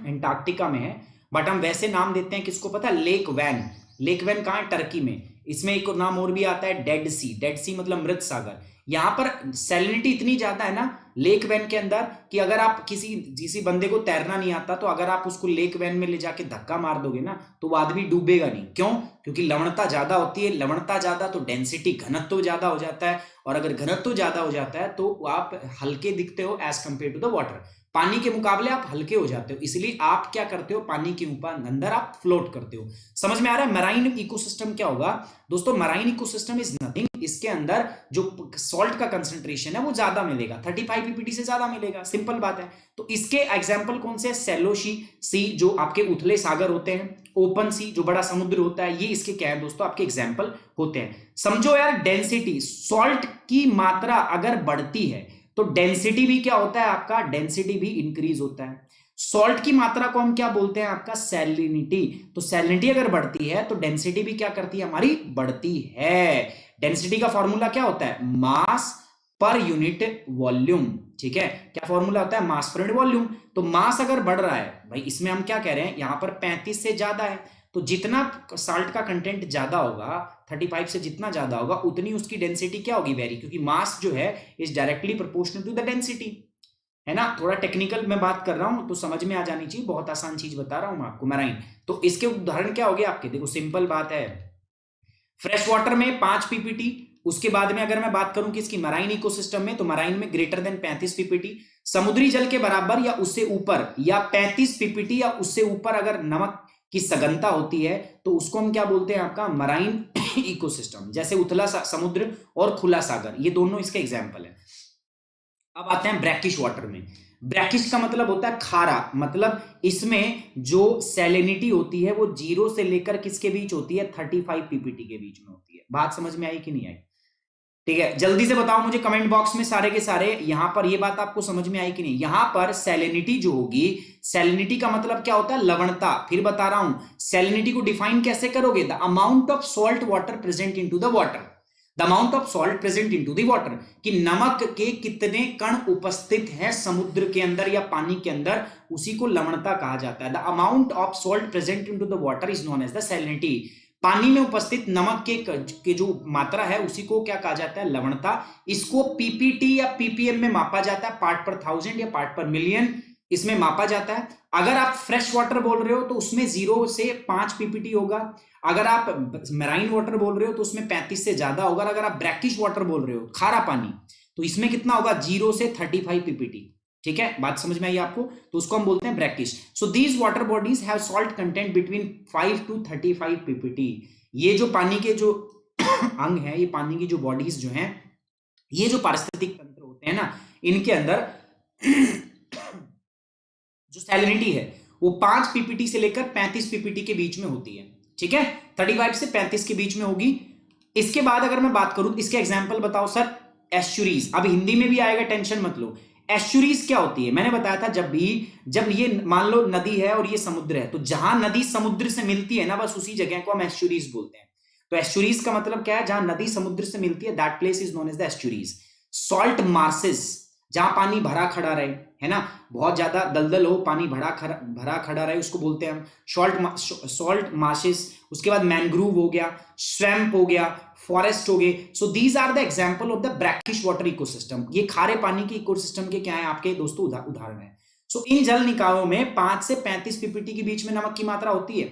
एंटार्क्टिका में है, बट हम वैसे नाम देते हैं किसको पता है, लेक वैन। लेक वैन कहाँ है, टर्की में। इसमें एक नाम और भी आता है डेड सी, डेड सी मतलब मृत सागर। यहां पर सैलिनिटी इतनी ज्यादा है ना लेक वैन के अंदर, कि अगर आप किसी बंदे को तैरना नहीं आता, तो अगर आप उसको लेक वैन में ले जाके धक्का मार दोगे ना, तो वो आदमी डूबेगा नहीं। क्यों? क्योंकि लवणता ज्यादा होती है, लवणता ज्यादा तो डेंसिटी, घनत्व ज्यादा हो जाता है, और अगर घनत्व ज्यादा हो जाता है तो आप हल्के दिखते हो as compare to the water. पानी के मुकाबले आप हल्के हो जाते हो, इसलिए आप क्या करते हो, पानी के ऊपर अंदर आप फ्लोट करते हो। समझ में आ रहा है? मराइन इकोसिस्टम क्या होगा दोस्तों, मराइन इकोसिस्टम इज नथिंग, इसके अंदर जो सॉल्ट का कंसंट्रेशन है वो ज्यादा मिलेगा, 35 पीपीटी से ज्यादा मिलेगा, सिंपल बात है। तो इसके एग्जाम्पल कौन से है, सैलो सी जो आपके उथले सागर होते हैं, ओपन सी जो बड़ा समुद्र होता है, ये इसके क्या है दोस्तों, आपके एग्जाम्पल होते हैं। समझो यार, डेंसिटी, सॉल्ट की मात्रा अगर बढ़ती है तो डेंसिटी भी क्या होता है आपका, डेंसिटी भी इंक्रीज होता है। सॉल्ट की मात्रा को हम क्या बोलते हैं, आपका सैलिनिटी। तो सैलिनिटी अगर बढ़ती है तो डेंसिटी भी क्या करती है, हमारी बढ़ती है। डेंसिटी का फॉर्मूला क्या होता है, मास पर यूनिट वॉल्यूम। ठीक है, क्या फॉर्मूला होता है, मास पर यूनिट वॉल्यूम। तो मास अगर बढ़ रहा है भाई, इसमें हम क्या कह रहे हैं, यहां पर 35 से ज्यादा है, तो जितना साल्ट का कंटेंट ज्यादा होगा, 35 से जितना ज्यादा होगा, उतनी उसकी डेंसिटी क्या होगी, वेरी, क्योंकि मास जो है is directly proportional to the density, है ना। थोड़ा टेक्निकल मैं बात कर रहा हूं तो समझ में आ जानी चाहिए, बहुत आसान चीज बता रहा हूं मैं आपको, मराइन। तो इसके उदाहरण क्या हो गए आपके, देखो सिंपल बात है, फ्रेश वाटर में 5 पीपीटी। उसके बाद में अगर मैं बात करूं कि इसकी मराइन इकोसिस्टम में, तो मराइन में ग्रेटर देन 35 पीपीटी। समुद्री जल के बराबर या उससे ऊपर, या 35 पीपीटी या उससे ऊपर अगर नमक की सघनता होती है, तो उसको हम क्या बोलते हैं, आपका मराइन इकोसिस्टम। जैसे उथला समुद्र और खुला सागर, ये दोनों इसके एग्जाम्पल है। अब आते हैं ब्रैकिश वाटर में। ब्रैकिश का मतलब होता है खारा, मतलब इसमें जो सैलिनिटी होती है वो 0 से लेकर किसके बीच होती है, 35 पीपीटी के बीच में होती है। बात समझ में आई कि नहीं आई? ठीक है, जल्दी से बताओ मुझे कमेंट बॉक्स में सारे के सारे, यहां पर ये बात आपको समझ में आई कि नहीं। यहां पर सैलिनिटी जो होगी, सैलिनिटी का मतलब क्या होता है, लवणता। फिर बता रहा हूं, सैलिनिटी को डिफाइन कैसे करोगे, the amount of salt water present into the water, the amount of salt present into the water, कि नमक के कितने कण उपस्थित हैं समुद्र के अंदर या पानी के अंदर, उसी को लवणता कहा जाता है। The amount of salt present into the water is known as the salinity. पानी में उपस्थित नमक के जो मात्रा है उसी को क्या कहा जाता है, लवणता। इसको पीपीटी या पीपीएम में मापा जाता है, पार्ट पर थाउजेंड या पार्ट पर मिलियन, इसमें मापा जाता है। अगर आप फ्रेश वाटर बोल रहे हो तो उसमें 0 से 5 पीपीटी होगा। अगर आप मैराइन वाटर बोल रहे हो तो उसमें 35 से ज्यादा होगा। अगर आप ब्रैकिश वाटर बोल रहे हो, खारा पानी, तो इसमें कितना होगा, 0 से 35 पीपीटी। ठीक है, बात समझ में आई आपको? तो उसको हम बोलते हैं brackish. So these water bodies have salt content between 5 to 35 PPT. ये जो पानी के जो अंग है, ये पानी की जो बॉडीज जो हैं, ये जो पारिस्थितिक तंत्र होते हैं ना, इनके अंदर जो सैलिनिटी है वो 5 पीपीटी से लेकर 35 पीपीटी के बीच में होती है। ठीक है, 35 से 35 के बीच में होगी। इसके बाद अगर मैं बात करूं, इसके एग्जाम्पल बताओ सर, एस्चुरीज। अब हिंदी में भी आएगा, टेंशन मत लो। एस्चुरीज क्या होती है, मैंने बताया था, जब ये मान लो नदी है और ये समुद्र है, तो जहां नदी समुद्र से मिलती है ना, बस उसी जगह को हम एस्चुरीज बोलते हैं। तो एस्चुरीज का मतलब क्या है, जहां नदी समुद्र से मिलती है, that place is known as the estuaries. Salt marshes, जहां पानी भरा खड़ा रहे, है ना, बहुत ज्यादा दलदल हो, पानी भरा खड़ा रहे, उसको बोलते हैं हम सॉल्ट मार्शेस। उसके बाद मैंग्रोव हो गया, स्वैम्प हो गया, फॉरेस्ट हो गए। So these are the example of the brackish water ecosystem. ये खारे पानी के इकोसिस्टम के क्या है, आपके दोस्तों उदाहरण है। सो इन जल निकायों में 5 से 35 पीपीटी के बीच में नमक की मात्रा होती है।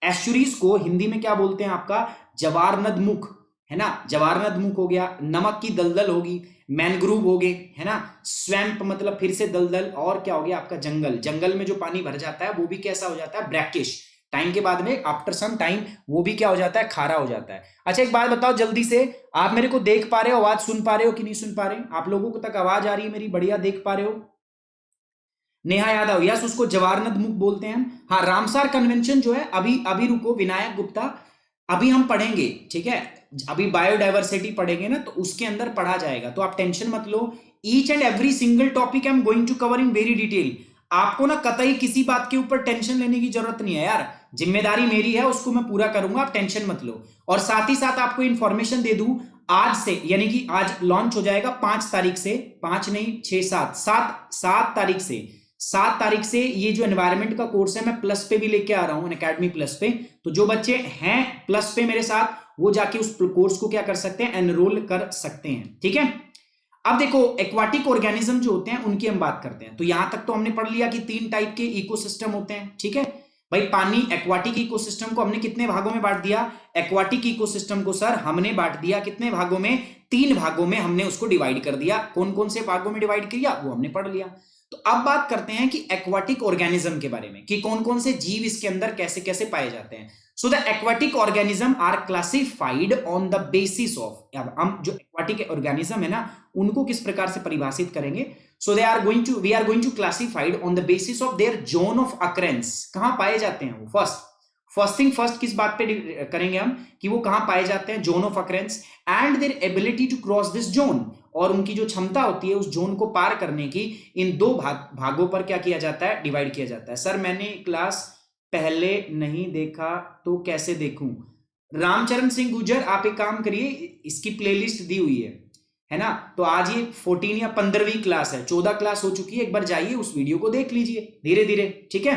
एस्चुरीज को हिंदी में क्या बोलते हैं, आपका जवारनद मुख, है ना, जवारनद मुख हो गया, नमक की दलदल होगी, मैनग्रूव हो गए, है ना, स्वैम्प मतलब फिर से दलदल, और क्या हो गया आपका जंगल। जंगल में जो पानी भर जाता है वो भी कैसा हो जाता है, ब्रैकिश। टाइम के बाद में, आफ्टर सम टाइम, वो भी क्या हो जाता है, खारा हो जाता है। अच्छा एक बात बताओ जल्दी से, आप मेरे को देख पा रहे हो, आवाज सुन पा रहे हो कि नहीं सुन पा रहे? आप लोगों को तक आवाज आ रही है मेरी, बढ़िया देख पा रहे हो? नेहा यादव, यस, उसको जवारनद मुख बोलते हैं। हाँ, रामसार कन्वेंशन जो है, अभी अभी रुको, विनायक गुप्ता, अभी हम पढ़ेंगे, ठीक है, अभी बायोडाइवर्सिटी पढ़ेंगे ना, तो उसके अंदर पढ़ा जाएगा, तो आप टेंशन मत लो। Each and every single topic I am going to cover in very detail. आपको ना कतई किसी बात के ऊपर टेंशन लेने की जरूरत नहीं है यार, जिम्मेदारी मेरी है, उसको मैं पूरा करूंगा, आप टेंशन मत लो। और साथ ही साथ आपको इंफॉर्मेशन दे दूं, आज से, यानी कि आज लॉन्च हो जाएगा 5 तारीख से, 5 नहीं 6 7 7 तारीख से, 7 तारीख से ये जो एनवायरमेंट का कोर्स है मैं प्लस पे भी लेके आ रहा हूं, अकेडमी प्लस पे। तो जो बच्चे हैं प्लस पे मेरे साथ, वो जाके उस कोर्स को क्या कर सकते हैं, एनरोल कर सकते हैं, ठीक है। अब देखो एक्वाटिक ऑर्गेनिज्म जो होते हैं उनकी हम बात करते हैं। तो यहां तक तो हमने पढ़ लिया कि 3 टाइप के इकोसिस्टम होते हैं, ठीक है भाई। पानी एक्वाटिक इकोसिस्टम को हमने कितने भागों में बांट दिया, एक्वाटिक इकोसिस्टम को सर हमने बांट दिया कितने भागों में, 3 भागों में हमने उसको डिवाइड कर दिया। कौन कौन से भागों में डिवाइड किया वो हमने पढ़ लिया। तो अब बात करते हैं कि एक्वाटिक ऑर्गेनिज्म के बारे में, कि कौन कौन से जीव इसके अंदर कैसे कैसे पाए जाते हैं। So the aquatic organism are classified on the basis of, अब हम जो एक्वाटिक ऑर्गेनिज्म है ना उनको किस प्रकार से परिभाषित करेंगे। So we are going to classified on the basis of their zone of occurrence, कहां पाए जाते हैं वो। फर्स्ट थिंग फर्स्ट किस बात पे करेंगे हम, कि वो कहां पाए जाते हैं, zone of occurrence, and their ability to cross this zone, और उनकी जो क्षमता होती है उस जोन को पार करने की, इन 2 भागों पर क्या किया जाता है, डिवाइड किया जाता है। सर मैंने क्लास पहले नहीं देखा तो कैसे देखूं। रामचरण सिंह गुजर, आप एक काम करिए, इसकी प्लेलिस्ट दी हुई है ना, तो आज ये 14 या 15वीं क्लास है, 14 क्लास हो चुकी है, एक बार जाइए उस वीडियो को देख लीजिए धीरे धीरे, ठीक है।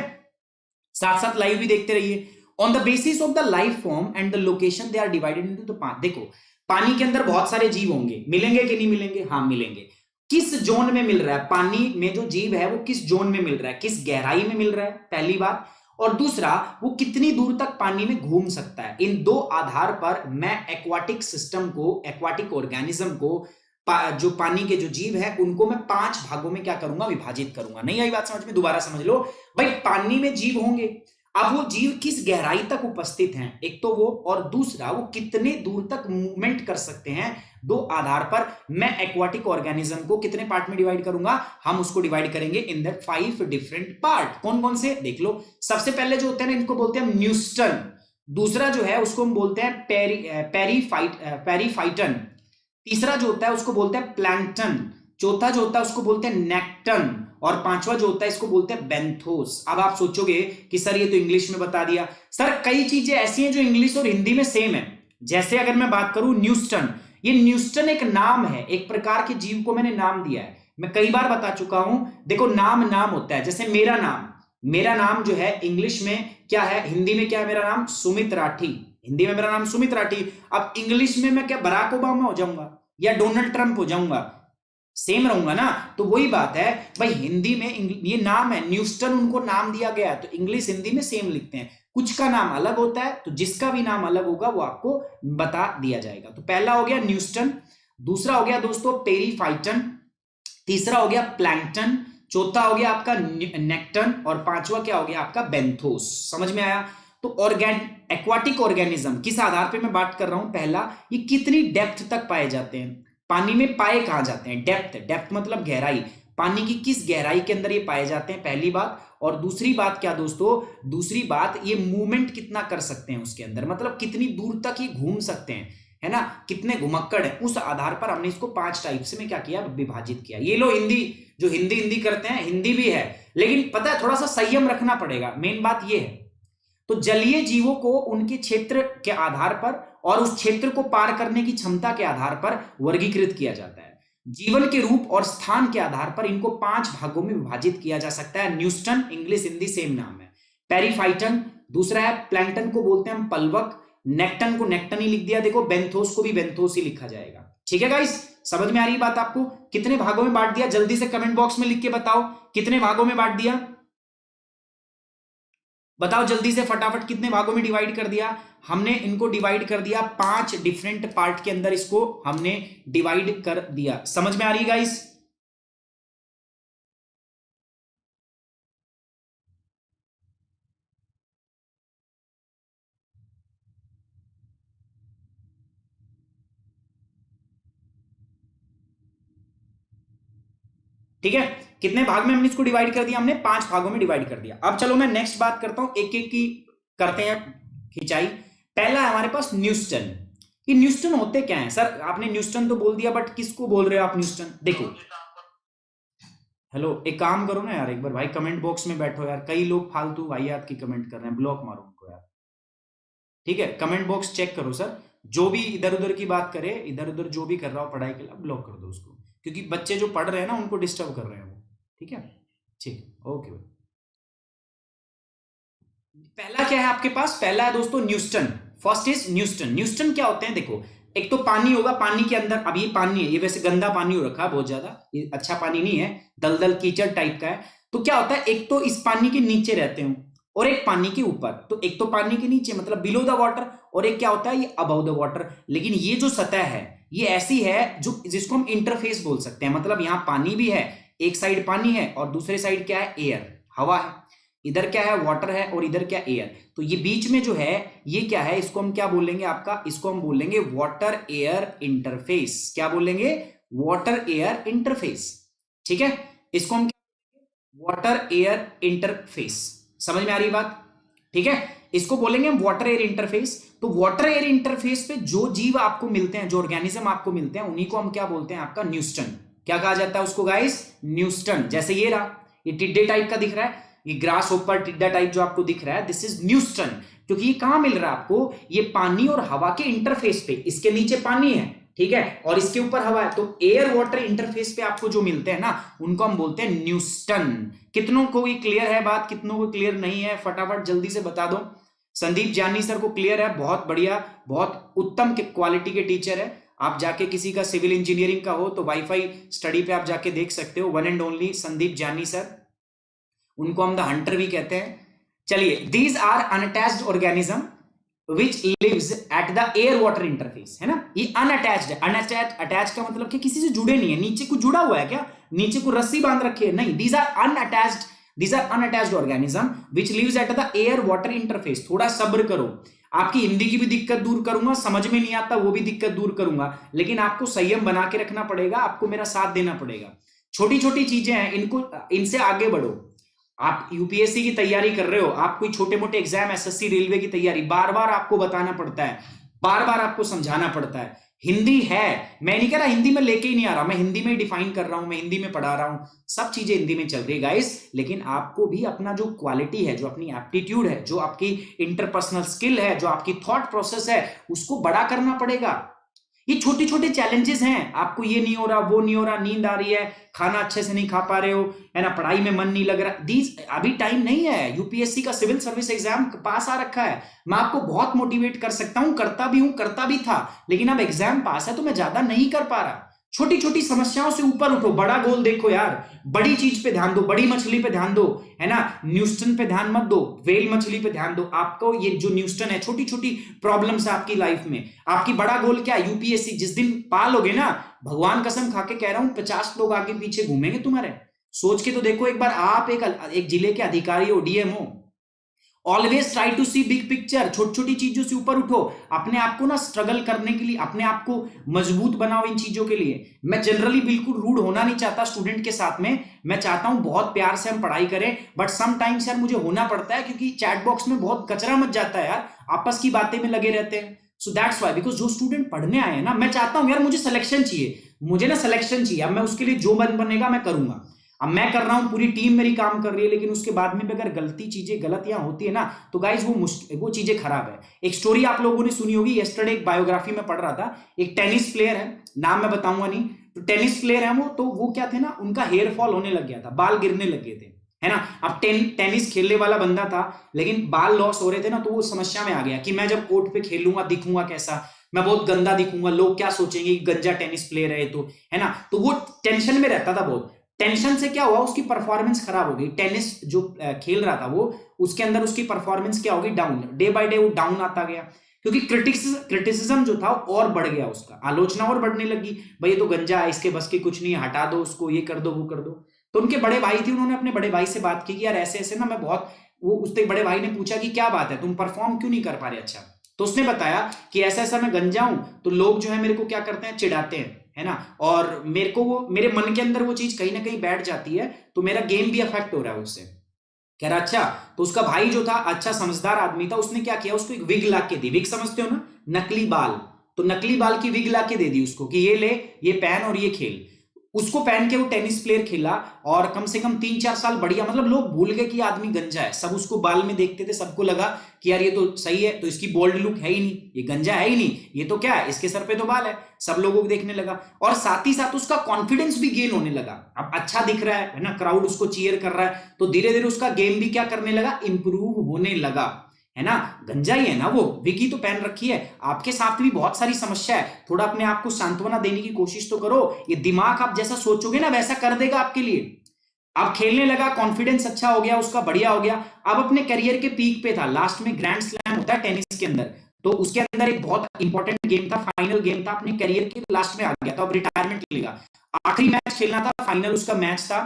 साथ साथ लाइव भी देखते रहिए। On the basis of the life form and the location they are divided into the part. देखो पानी के अंदर बहुत सारे जीव होंगे, मिलेंगे कि नहीं मिलेंगे, हाँ मिलेंगे। किस जोन में मिल रहा है, पानी में जो जीव है वो किस जोन में मिल रहा है, किस गहराई में मिल रहा है, पहली बात। और दूसरा, वो कितनी दूर तक पानी में घूम सकता है। इन 2 आधार पर मैं एक्वाटिक सिस्टम को, एक्वाटिक ऑर्गेनिज्म को, जो पानी के जो जीव है उनको मैं 5 भागों में क्या करूंगा, विभाजित करूंगा। नहीं आई बात समझ में, दोबारा समझ लो भाई। पानी में जीव होंगे, अब वो जीव किस गहराई तक उपस्थित हैं, एक तो वो, और दूसरा वो कितने दूर तक मूवमेंट कर सकते हैं। 2 आधार पर मैं एक्वाटिक ऑर्गेनिज्म को कितने पार्ट में डिवाइड करूंगा, हम उसको डिवाइड करेंगे इन द 5 डिफरेंट पार्ट। कौन कौन से देख लो। सबसे पहले जो होते हैं ना इनको बोलते हैं न्यूस्टन, दूसरा जो है उसको हम बोलते हैं पेरीफाइटन, तीसरा जो होता है उसको बोलते हैं प्लैंक्टन, चौथा जो होता है उसको बोलते हैं नेक्टन, और 5वां जो होता है इसको बोलते हैं बेंथोस। अब आप सोचोगे कि सर ये तो इंग्लिश में बता दिया। सर कई चीजें ऐसी हैं जो इंग्लिश और हिंदी में सेम है। जैसे अगर मैं बात करूं न्यूस्टन, ये न्यूस्टन एक नाम है, एक प्रकार के जीव को मैंने नाम दिया है। मैं कई बार बता चुका हूं, देखो नाम नाम होता है। जैसे मेरा नाम जो है इंग्लिश में क्या है, हिंदी में क्या है, मेरा नाम सुमित राठी, हिंदी में मेरा नाम सुमित राठी। अब इंग्लिश में मैं क्या बराक ओबामा हो जाऊंगा या डोनाल्ड ट्रंप हो जाऊंगा, सेम रहूंगा ना। तो वही बात है भाई, हिंदी में ये नाम है न्यूस्टन, उनको नाम दिया गया है, तो इंग्लिश हिंदी में सेम लिखते हैं। कुछ का नाम अलग होता है, तो जिसका भी नाम अलग होगा वो आपको बता दिया जाएगा। तो पहला हो गया न्यूस्टन, दूसरा हो गया दोस्तों पेरीफाइटन, तीसरा हो गया प्लैंक्टन, चौथा हो गया आपका नेक्टन, और 5वां क्या हो गया आपका बेंथोस। समझ में आया। तो एक्वाटिक ऑर्गेनिज्म किस आधार पे मैं बात कर रहा हूं, पहला ये कितनी डेप्थ तक पाए जाते हैं, पानी में पाए कहां जाते हैं, डेप्थ मतलब गहराई, पानी की किस गहराई के अंदर ये पाए जाते हैं, पहली बात। और दूसरी बात क्या दोस्तों, दूसरी बात ये मूवमेंट कितना कर सकते हैं उसके अंदर, मतलब कितनी दूर तक ये घूम सकते हैं, है ना, कितने घुमक्कड़ है, उस आधार पर हमने इसको 5 टाइप से में क्या किया, विभाजित किया। ये लो हिंदी, जो हिंदी हिंदी करते हैं, हिंदी भी है, लेकिन पता है थोड़ा सा संयम रखना पड़ेगा, मेन बात ये है। तो जलीय जीवों को उनके क्षेत्र के आधार पर और उस क्षेत्र को पार करने की क्षमता के आधार पर वर्गीकृत किया जाता है। जीवन के रूप और स्थान के आधार पर इनको 5 भागों में विभाजित किया जा सकता है। न्यूस्टन इंग्लिश हिंदी सेम नाम है, पेरीफाइटन दूसरा है, प्लैंक्टन को बोलते हैं हम पलवक, नेक्टन को नेक्टन ही लिख दिया, देखो बेंथोस को भी बेंथोस ही लिखा जाएगा। ठीक है गाइस, समझ में आ रही बात आपको। कितने भागों में बांट दिया, जल्दी से कमेंट बॉक्स में लिख के बताओ कितने भागों में बांट दिया, बताओ जल्दी से फटाफट, कितने भागों में डिवाइड कर दिया। हमने इनको डिवाइड कर दिया 5 डिफरेंट पार्ट के अंदर, इसको हमने डिवाइड कर दिया। समझ में आ रही है गाइस। ठीक है, कितने भाग में हमने इसको डिवाइड कर दिया, हमने 5 भागों में डिवाइड कर दिया। अब चलो मैं नेक्स्ट बात करता हूं, एक एक की करते हैं खिंचाई। पहला है हमारे पास न्यूटन। ये न्यूटन होते क्या है सर? आपने न्यूटन तो बोल दिया, बट किसको बोल रहे हो आप न्यूटन? देखो, हेलो, एक काम करो ना यार, एक बार भाई कमेंट बॉक्स में बैठो यार, कई लोग फालतू वाहियात की कमेंट कर रहे हैं, ब्लॉक मारो उनको यार। ठीक है, कमेंट बॉक्स चेक करो सर, जो भी इधर उधर की बात करे, इधर उधर जो भी कर रहा हो पढ़ाई के लिए, ब्लॉक कर दो उसको, क्योंकि बच्चे जो पढ़ रहे हैं ना उनको डिस्टर्ब कर रहे हैं वो। ठीक है, ठीक, ओके भाई। पहला क्या है आपके पास? पहला है दोस्तों Newton. First is Newton. Newton क्या होते हैं? देखो, एक तो पानी होगा, पानी के अंदर, अब ये पानी है, ये वैसे गंदा पानी हो रखा है बहुत ज्यादा, ये अच्छा पानी नहीं है, दलदल कीचड़ टाइप का है। तो क्या होता है, एक तो इस पानी के नीचे रहते हो और एक पानी के ऊपर। तो एक तो पानी के नीचे मतलब बिलो द वाटर, और एक क्या होता है, ये अबव द वाटर। लेकिन ये जो सतह है ये ऐसी है जो जिसको हम इंटरफेस बोल सकते हैं, मतलब यहां पानी भी है, एक साइड पानी है और दूसरे साइड क्या है, एयर, हवा है। इधर क्या है, वाटर है, और इधर क्या, एयर। तो ये बीच में जो है ये क्या है, इसको हम क्या बोलेंगे आपका, इसको हम बोलेंगे वाटर एयर इंटरफेस। क्या बोलेंगे? Water air interface. ठीक है, इसको हम वाटर एयर इंटरफेस। समझ में आ रही बात? ठीक है, इसको बोलेंगे हम वाटर एयर इंटरफेस। तो वाटर एयर इंटरफेस पे जो जीव आपको मिलते हैं, जो ऑर्गेनिज्म आपको मिलते हैं, उन्हीं को हम क्या बोलते हैं, आपका न्यूटन। क्या कहा जाता है उसको गाइस? न्यूटन। जैसे ये रहा, ये टिड्डे टाइप का दिख रहा है, ये ग्रास ऊपर टिड्डा टाइप जो आपको दिख रहा है, दिस इज न्यूटन। क्योंकि ये कहां मिल रहा है आपको, ये पानी और हवा के इंटरफेस पे, इसके नीचे पानी है, ठीक है, और इसके ऊपर हवा है, तो एयर वाटर इंटरफेस पे आपको जो मिलते हैं ना, उनको हम बोलते हैं न्यूटन। कितनों को ये क्लियर है बात? कितनों को क्लियर नहीं है? फटाफट जल्दी से बता दो। संदीप जानी सर को क्लियर है, बहुत बढ़िया, बहुत उत्तम क्वालिटी के टीचर है। आप जाके किसी का सिविल इंजीनियरिंग का हो तो वाईफाई स्टडी पे आप जाके देख सकते हो, वन एंड ओनली संदीप जानी सर, उनको हम द हंटर भी कहते हैं। चलिए, these are unattached organism which lives at the air water interface, है ना। ये अनअटैच्ड है। अटैच का मतलब कि किसी से जुड़े नहीं है, नीचे कुछ जुड़ा हुआ है क्या, नीचे को रस्सी बांध रखी है? नहीं, these are unattached, these are unattached organism which lives at the air water interface. थोड़ा सब्र करो, आपकी हिंदी की भी दिक्कत दूर करूंगा, समझ में नहीं आता वो भी दिक्कत दूर करूंगा, लेकिन आपको संयम बना के रखना पड़ेगा, आपको मेरा साथ देना पड़ेगा। छोटी छोटी चीजें हैं, इनको, इनसे आगे बढ़ो। आप यूपीएससी की तैयारी कर रहे हो, आप कोई छोटे मोटे एग्जाम, एसएससी, रेलवे की तैयारी, बार बार आपको बताना पड़ता है, बार बार आपको समझाना पड़ता है। हिंदी है, मैं नहीं कह रहा हिंदी में लेके ही नहीं आ रहा, मैं हिंदी में ही डिफाइन कर रहा हूं, मैं हिंदी में पढ़ा रहा हूं, सब चीजें हिंदी में चल रही है गाइस। लेकिन आपको भी अपना जो क्वालिटी है, जो अपनी एप्टीट्यूड है, जो आपकी इंटरपर्सनल स्किल है, जो आपकी थॉट प्रोसेस है, उसको बड़ा करना पड़ेगा। ये छोटे छोटे चैलेंजेस हैं, आपको ये नहीं हो रहा, वो नहीं हो रहा, नींद आ रही है, खाना अच्छे से नहीं खा पा रहे हो, है ना, पढ़ाई में मन नहीं लग रहा, दीज अभी टाइम नहीं है। यूपीएससी का सिविल सर्विस एग्जाम पास आ रखा है, मैं आपको बहुत मोटिवेट कर सकता हूं, करता भी हूं, करता भी था, लेकिन अब एग्जाम पास है तो मैं ज्यादा नहीं कर पा रहा। छोटी छोटी समस्याओं से ऊपर उठो, बड़ा गोल देखो यार, बड़ी चीज पे ध्यान दो, बड़ी मछली पे ध्यान दो, है ना। न्यूटन पे ध्यान मत दो, वेल मछली पे ध्यान दो। आपको ये जो न्यूटन है, छोटी छोटी प्रॉब्लम्स है आपकी लाइफ में, आपकी बड़ा गोल क्या है, यूपीएससी। जिस दिन पालोगे ना, भगवान कसम खा के कह रहा हूं, 50 लोग आगे पीछे घूमेंगे तुम्हारे। सोच के तो देखो एक बार, आप एक जिले के अधिकारी हो, डीएम हो। Always try to see big picture, छोटी छोटी चीजों से ऊपर उठो, अपने आप को ना स्ट्रगल करने के लिए, अपने आप को मजबूत बनाओ इन चीजों के लिए। मैं जनरली बिल्कुल रूड होना नहीं चाहता स्टूडेंट के साथ में, मैं चाहता हूं बहुत प्यार से हम पढ़ाई करें, बट सम टाइम्स यार मुझे होना पड़ता है, क्योंकि चैट बॉक्स में बहुत कचरा मच जाता है यार, आपस की बातें में लगे रहते हैं। सो दैट्स वाई, बिकॉज जो स्टूडेंट पढ़ने आए हैं ना, मैं चाहता हूं यार मुझे सिलेक्शन चाहिए, मुझे ना सिलेक्शन चाहिए। अब मैं उसके लिए जो बनेगा मैं करूंगा। अब मैं कर रहा हूं, पूरी टीम मेरी काम कर रही है, लेकिन उसके बाद में भी अगर गलती चीजें गलत यहाँ होती है ना, तो गाइज वो चीजें खराब है। एक स्टोरी आप लोगों ने सुनी होगी, यस्टरडे एक बायोग्राफी में पढ़ रहा था, एक टेनिस प्लेयर है, नाम मैं बताऊंगा नहीं, तो टेनिस प्लेयर है वो, तो वो क्या थे ना, उनका हेयर फॉल होने लग गया था, बाल गिरने लग गए थे, है ना। अब टेनिस खेलने वाला बंदा था, लेकिन बाल लॉस हो रहे थे ना, तो वो समस्या में आ गया कि मैं जब कोर्ट पे खेलूंगा दिखूंगा कैसा, मैं बहुत गंदा दिखूंगा, लोग क्या सोचेंगे, गंजा टेनिस प्लेयर है तो, है ना। तो वो टेंशन में रहता था बहुत। टेंशन से क्या हुआ, उसकी परफॉर्मेंस खराब हो गई, टेनिस जो खेल रहा था वो, उसके अंदर उसकी परफॉर्मेंस क्या होगी, डाउन, डे बाय डे वो डाउन आता गया, क्योंकि क्रिटिसिज्म जो था और बढ़ गया, उसका आलोचना और बढ़ने लगी, भाई ये तो गंजा है, इसके बस की कुछ नहीं, हटा दो उसको, ये कर दो वो कर दो। तो उनके बड़े भाई थे, उन्होंने अपने बड़े भाई से बात की कि यार ऐसे ऐसे ना मैं बहुत, वो उसके बड़े भाई ने पूछा कि क्या बात है, तुम परफॉर्म क्यों नहीं कर पा रहे अच्छा। तो उसने बताया कि ऐसा ऐसा मैं गंजा हूं, तो लोग जो है मेरे को क्या करते हैं, चिढ़ाते हैं, है ना, और मेरे को वो, मेरे मन के अंदर वो चीज कहीं ना कहीं बैठ जाती है, तो मेरा गेम भी अफेक्ट हो रहा है उससे। कह रहा अच्छा। तो उसका भाई जो था अच्छा समझदार आदमी था, उसने क्या किया, उसको एक विग ला के दी। विग समझते हो ना, नकली बाल। तो नकली बाल की विग ला के दे दी उसको कि ये ले, ये पहन और ये खेल। उसको पहन के वो टेनिस प्लेयर खेला और कम से कम 3-4 साल बढ़िया, मतलब लोग भूल गए कि आदमी गंजा है। सब उसको बाल में देखते थे, सबको लगा कि यार ये तो सही है, तो इसकी बोल्ड लुक है ही नहीं, ये गंजा है ही नहीं, ये तो क्या है, इसके सर पे तो बाल है। सब लोगों को देखने लगा और साथ ही साथ उसका कॉन्फिडेंस भी गेन होने लगा। अब अच्छा दिख रहा है ना, क्राउड उसको चीयर कर रहा है, तो धीरे धीरे उसका गेम भी क्या करने लगा, इंप्रूव होने लगा, है ना। गंजा ही है ना वो, विकी तो पहन रखी है। आपके साथ भी बहुत सारी समस्या है, थोड़ा अपने आप को सांत्वना देने की कोशिश तो करो। ये दिमाग आप जैसा सोचोगे ना वैसा कर देगा आपके लिए। अब खेलने लगा, कॉन्फिडेंस अच्छा हो गया उसका, बढ़िया हो गया। अब अपने करियर के पीक पे था, लास्ट में ग्रैंड स्लैम होता है टेनिस के अंदर, तो उसके अंदर एक बहुत इंपॉर्टेंट गेम था, फाइनल गेम था, अपने करियर के लास्ट में आ गया था, अब रिटायरमेंट लेगा। आखिरी मैच खेलना था, फाइनल उसका मैच था।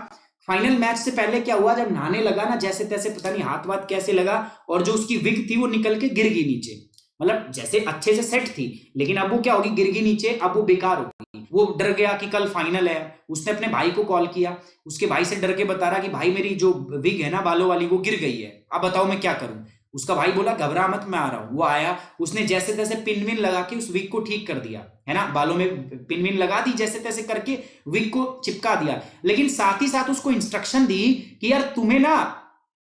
फाइनल मैच से पहले क्या हुआ, जब नहाने लगा ना, जैसे तैसे पता नहीं हाथ वाथ कैसे लगा, और जो उसकी विग थी वो निकल के गिर गई नीचे। मतलब जैसे अच्छे से सेट थी, लेकिन अब वो क्या होगी, गिर गई नीचे, अब वो बेकार होगी। वो डर गया कि कल फाइनल है, उसने अपने भाई को कॉल किया, उसके भाई से डर के बता रहा कि भाई मेरी जो विग है ना बालों वाली वो गिर गई है, अब बताओ मैं क्या करूं। उसका भाई बोला घबरा मत, मैं आ रहा हूं। वो आया, उसने जैसे तैसे पिन विन लगा के उस विग को ठीक कर दिया, है ना, बालों में पिन विन लगा दी, जैसे तैसे करके विग को चिपका दिया। लेकिन साथ ही साथ उसको इंस्ट्रक्शन दी कि यार तुम्हें ना,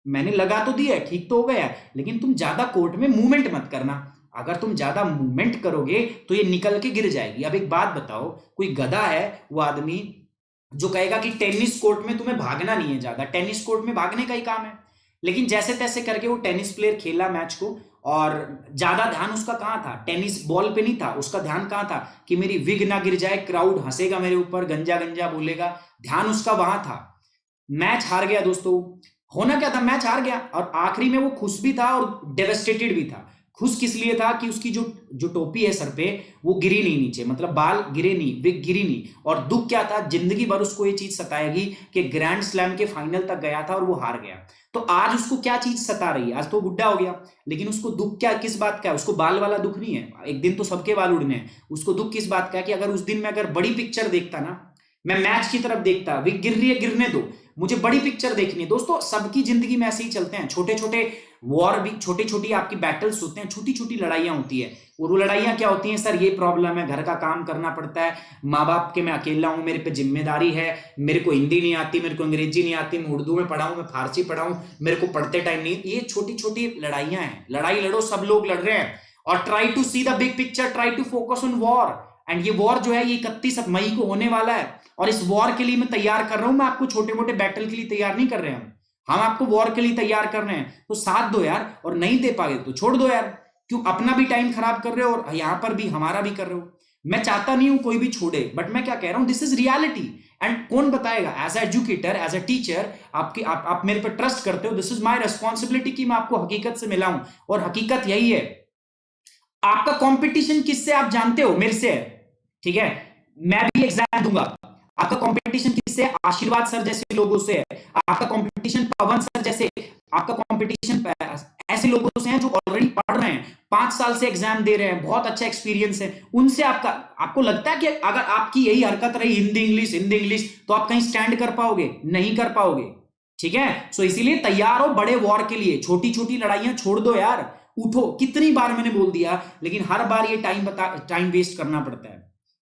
मैंने लगा तो दिया ठीक तो हो गया, लेकिन तुम ज्यादा कोर्ट में मूवमेंट मत करना। अगर तुम ज्यादा मूवमेंट करोगे तो ये निकल के गिर जाएगी। अब एक बात बताओ, कोई गधा है वो आदमी जो कहेगा कि टेनिस कोर्ट में तुम्हें भागना नहीं है ज्यादा, टेनिस कोर्ट में भागने का ही काम है। लेकिन जैसे तैसे करके वो टेनिस प्लेयर खेला मैच को, और ज्यादा ध्यान उसका कहां था, टेनिस बॉल पे नहीं था, उसका ध्यान कहां था कि मेरी विग ना गिर जाए, क्राउड हंसेगा मेरे ऊपर, गंजा गंजा बोलेगा, ध्यान उसका वहां था। मैच हार गया दोस्तों। होना क्या था, मैच हार गया, और आखिरी में वो खुश भी था और डेवेस्टेटेड भी था। खुश किस लिए था कि उसकी जो जो टोपी है सर पे वो गिरी नहीं नीचे, मतलब बाल गिरे नहीं, विग गिरी नहीं। और दुख क्या था, जिंदगी भर उसको ये चीज सताएगी कि ग्रैंड स्लैम के फाइनल तक गया था और वो हार गया। तो आज उसको क्या चीज सता रही है, आज तो बुढ़ा हो गया, लेकिन उसको दुख क्या, किस बात का है, उसको बाल वाला दुख नहीं है, एक दिन तो सबके बाल उड़ने हैं। उसको दुख किस बात का है कि अगर उस दिन में अगर बड़ी पिक्चर देखता ना, मैं मैच की तरफ देखता, विग गिर रही है गिरने दो, मुझे बड़ी पिक्चर देखनी है। दोस्तों सबकी जिंदगी में ऐसे ही चलते हैं, छोटे छोटे वॉर भी, छोटी छोटी आपकी बैटल्स होते हैं, छोटी छोटी लड़ाइयां होती है। और वो लड़ाइयां क्या होती हैं, सर ये प्रॉब्लम है, घर का काम करना पड़ता है, माँ बाप के मैं अकेला हूं, मेरे पे जिम्मेदारी है, मेरे को हिंदी नहीं आती, मेरे को अंग्रेजी नहीं आती, मैं उर्दू में पढ़ाऊं, मैं फारसी पढ़ाऊं, मेरे को पढ़ते टाइम नहीं। ये छोटी छोटी लड़ाइयां हैं, लड़ाई लड़ो, सब लोग लड़ रहे हैं। और try to see the big picture, try to focus on war. And ये वॉर जो है ये 31 मई को होने वाला है, और इस वॉर के लिए मैं तैयार कर रहा हूं। मैं आपको छोटे मोटे बैटल के लिए तैयार नहीं कर रहे हैं, हम आपको वॉर के लिए तैयार कर रहे हैं। तो साथ दो यार, और नहीं दे पाए तो छोड़ दो यार, क्यों अपना भी टाइम खराब कर रहे हो और यहां पर भी हमारा भी कर रहे हो। मैं चाहता नहीं हूं कोई भी छोड़े, बट मैं क्या कह रहा हूं, दिस इज रियलिटी। एंड कौन बताएगा, as educator, as a teacher, आप मेरे पे ट्रस्ट करते हो, दिस इज माई रेस्पॉन्सिबिलिटी कि मैं आपको हकीकत से मिलाऊं। और हकीकत यही है, आपका कंपटीशन किससे आप जानते हो, मेरे से है, ठीक है। मैं भी एग्जाम दूंगा, आपका कंपटीशन किससे, आशीर्वाद सर जैसे लोगों से है। आपका कंपटीशन पवन सर जैसे, आपका कंपटीशन ऐसे लोगों से हैं जो ऑलरेडी पढ़ रहे हैं, 5 साल से एग्जाम दे रहे हैं, बहुत अच्छा एक्सपीरियंस है उनसे। आपको लगता है कि अगर आपकी यही हरकत रही, हिंदी इंग्लिश, तो आप कहीं स्टैंड कर पाओगे, नहीं कर पाओगे, ठीक है। सो इसीलिए तैयार हो बड़े वॉर के लिए, छोटी छोटी लड़ाइयां छोड़ दो यार, उठो। कितनी बार मैंने बोल दिया, लेकिन हर बार ये टाइम वेस्ट करना पड़ता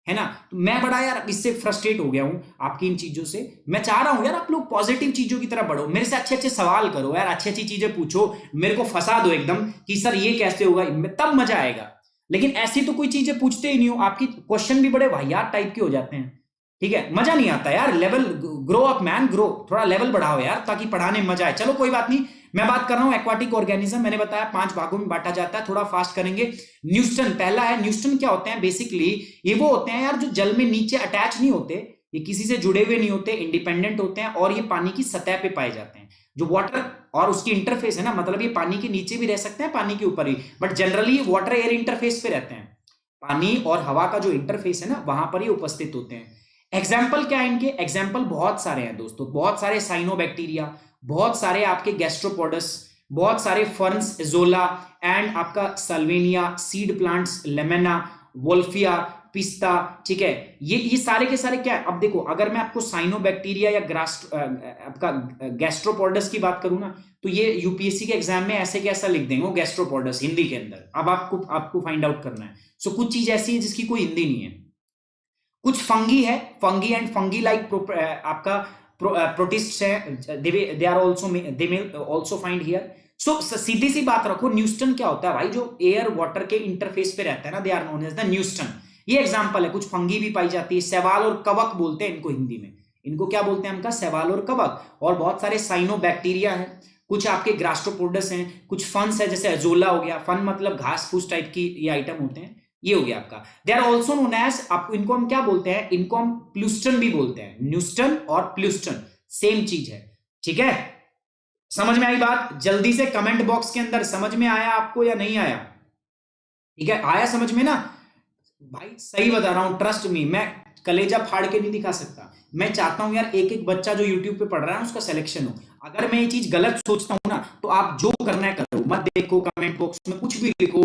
है ना। तो मैं बड़ा यार इससे फ्रस्ट्रेट हो गया हूं आपकी इन चीजों से। मैं चाह रहा हूं यार आप लोग पॉजिटिव चीजों की तरफ बढ़ो, मेरे से अच्छे अच्छे सवाल करो यार, अच्छी अच्छी चीजें पूछो, मेरे को फंसा दो एकदम कि सर ये कैसे होगा, तब मजा आएगा। लेकिन ऐसी तो कोई चीजें पूछते ही नहीं हो, आपकी क्वेश्चन भी बड़े वाहियात टाइप के हो जाते हैं, ठीक है। मजा नहीं आता यार, level grow up man, grow, थोड़ा लेवल बढ़ाओ यार, ताकि पढ़ाने में मजा आए। चलो कोई बात नहीं, मैं बात कर रहा हूं एक्वाटिक ऑर्गेनिज्म, मैंने बताया 5 भागों में बांटा जाता है, थोड़ा फास्ट करेंगे। न्यूस्टन पहला है। न्यूस्टन क्या होते हैं, बेसिकली ये वो होते हैं यार जो जल में नीचे अटैच नहीं होते, ये किसी से जुड़े हुए नहीं होते, इंडिपेंडेंट होते हैं, और ये पानी की सतह पे पाए जाते हैं। जो वाटर और उसकी इंटरफेस है ना, मतलब ये पानी के नीचे भी रह सकते हैं, पानी के ऊपर भी, but generally water air interface पे रहते हैं। पानी और हवा का जो इंटरफेस है ना, वहां पर ही उपस्थित होते हैं। एग्जाम्पल क्या है इनके, एग्जाम्पल बहुत सारे हैं दोस्तों, बहुत सारे साइनोबैक्टीरिया, बहुत सारे आपके गैस्ट्रोपोडस, बहुत सारे फर्न्स, एजोला, एंड आपका सल्वेनिया, सीड प्लांट्स, लेमेना, वोल्फिया, पिस्ता, ठीक है। ये सारे के सारे क्या है, अब देखो अगर मैं आपको साइनोबैक्टीरिया या आपका गैस्ट्रोपोडस की बात करूं ना, तो ये यूपीएससी के एग्जाम में ऐसे कैसा लिख देंगे गैस्ट्रोपोडस हिंदी के अंदर। अब आपको फाइंड आउट करना है। सो कुछ चीज ऐसी है जिसकी कोई हिंदी नहीं है। कुछ फंगी है, फंगी एंड फंगी लाइक आपका प्रोटिस्ट है, they are also they may also find here. So सीधी सी बात रखो, न्यूस्टन क्या होता है भाई, जो एयर वाटर के इंटरफेस पे रहता है ना, they are known as the neuston. ये एग्जांपल है। कुछ फंगी भी पाई जाती है, सवाल और कवक बोलते हैं इनको हिंदी में। इनको क्या बोलते हैं, हमका सवाल और कवक। और बहुत सारे साइनोबैक्टीरिया हैं, कुछ आपके ग्रास्ट्रोपोडस हैं, कुछ फंस है जैसे अजोला हो गया, फन मतलब घास फूस टाइप की ये आइटम होते हैं। ये हो गया आपका। They are also known as, आप इनको हम क्या बोलते हैं, इनको हम प्लूस्टन भी बोलते हैं। न्यूस्टन और प्लूस्टन सेम चीज है, ठीक है। समझ में आई बात? जल्दी से कमेंट बॉक्स के अंदर समझ में आया आपको या नहीं आया? ठीक है, आया समझ में ना भाई? सही बता रहा हूं, ट्रस्ट मी, मैं कलेजा फाड़ के नहीं दिखा सकता। मैं चाहता हूं यार एक एक बच्चा जो यूट्यूब पे पढ़ रहा है उसका सिलेक्शन हो। अगर मैं ये चीज गलत सोचता हूं ना, तो आप जो करना है करो, मत देखो कमेंट बॉक्स में कुछ भी लिखो,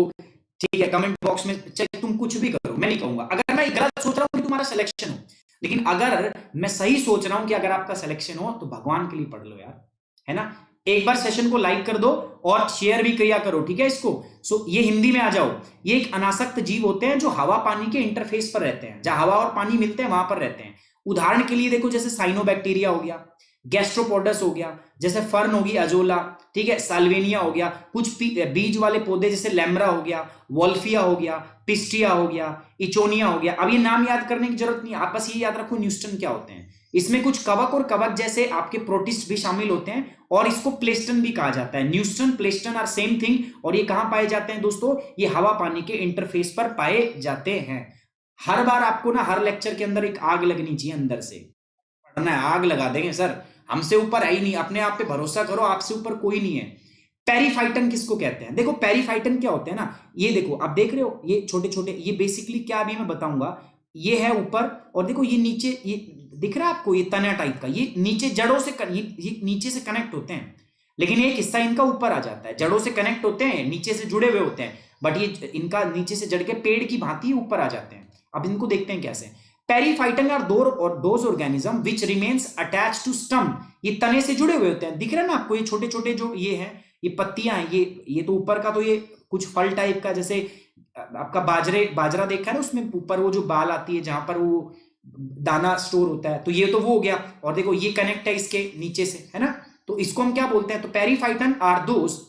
ठीक है। कमेंट बॉक्स में चाहे तुम कुछ भी करो, मैं नहीं कहूंगा। अगर मैं गलत सोच रहा हूं कि तुम्हारा सिलेक्शन हो, लेकिन अगर मैं सही सोच रहा हूं कि अगर आपका सिलेक्शन हो, तो भगवान के लिए पढ़ लो यार, है ना। एक बार सेशन को लाइक कर दो और शेयर भी किया करो, ठीक है इसको। सो ये हिंदी में आ जाओ। ये एक अनासक्त जीव होते हैं जो हवा पानी के इंटरफेस पर रहते हैं, जहां हवा और पानी मिलते हैं वहां पर रहते हैं। उदाहरण के लिए देखो, जैसे साइनोबैक्टीरिया हो गया, गैस्ट्रोपोडस हो गया, जैसे फर्न होगी अजोला, ठीक है, साल्वेनिया हो गया, कुछ बीज वाले पौधे जैसे लेमरा हो गया, वॉल्फिया हो गया, पिस्टिया हो गया, इचोनिया हो गया। अब ये नाम याद करने की जरूरत नहीं, आप बस ये याद रखो न्यूस्टन क्या होते हैं। इसमें कुछ कवक और कवक जैसे आपके प्रोटिस्ट भी शामिल होते हैं, और इसको प्लेस्टन भी कहा जाता है। Neuston pleuston are same thing. और ये कहां पाए जाते हैं दोस्तों? ये हवा पानी के इंटरफेस पर पाए जाते हैं। हर बार आपको ना हर लेक्चर के अंदर एक आग लगनी चाहिए अंदर से, पढ़ना है, आग लगा देंगे सर, हमसे ऊपर है ही नहीं, अपने आप पे भरोसा करो, आपसे ऊपर कोई नहीं है। पेरीफाइटन किसको कहते हैं? देखो पेरीफाइटन क्या होते हैं ना, ये देखो आप देख रहे हो, ये छोटे छोटे, ये बेसिकली क्या अभी मैं बताऊंगा। ये है ऊपर, और देखो ये नीचे, ये दिख रहा है आपको, ये तना टाइप का, ये नीचे जड़ों से ये नीचे से कनेक्ट होते हैं, लेकिन एक हिस्सा इनका ऊपर आ जाता है। जड़ों से कनेक्ट होते हैं, नीचे से जुड़े हुए होते हैं, बट ये इनका नीचे से जड़ के पेड़ की भांति ऊपर आ जाते हैं। अब इनको देखते हैं कैसे। Periphyton are those organism which remains attach to stem. ये तने से जुड़े हुए होते हैं, दिख रहा है ना आपको, ये छोटे छोटे जो ये हैं, ये पत्तियां हैं, ये तो ऊपर का, तो ये कुछ फल टाइप का, जैसे आपका बाजरा देखा है ना, उसमें ऊपर वो जो बाल आती है जहां पर वो दाना स्टोर होता है, तो ये तो वो हो गया। और देखो ये कनेक्ट है इसके नीचे से, है ना, तो इसको हम क्या बोलते हैं? तो periphyton are those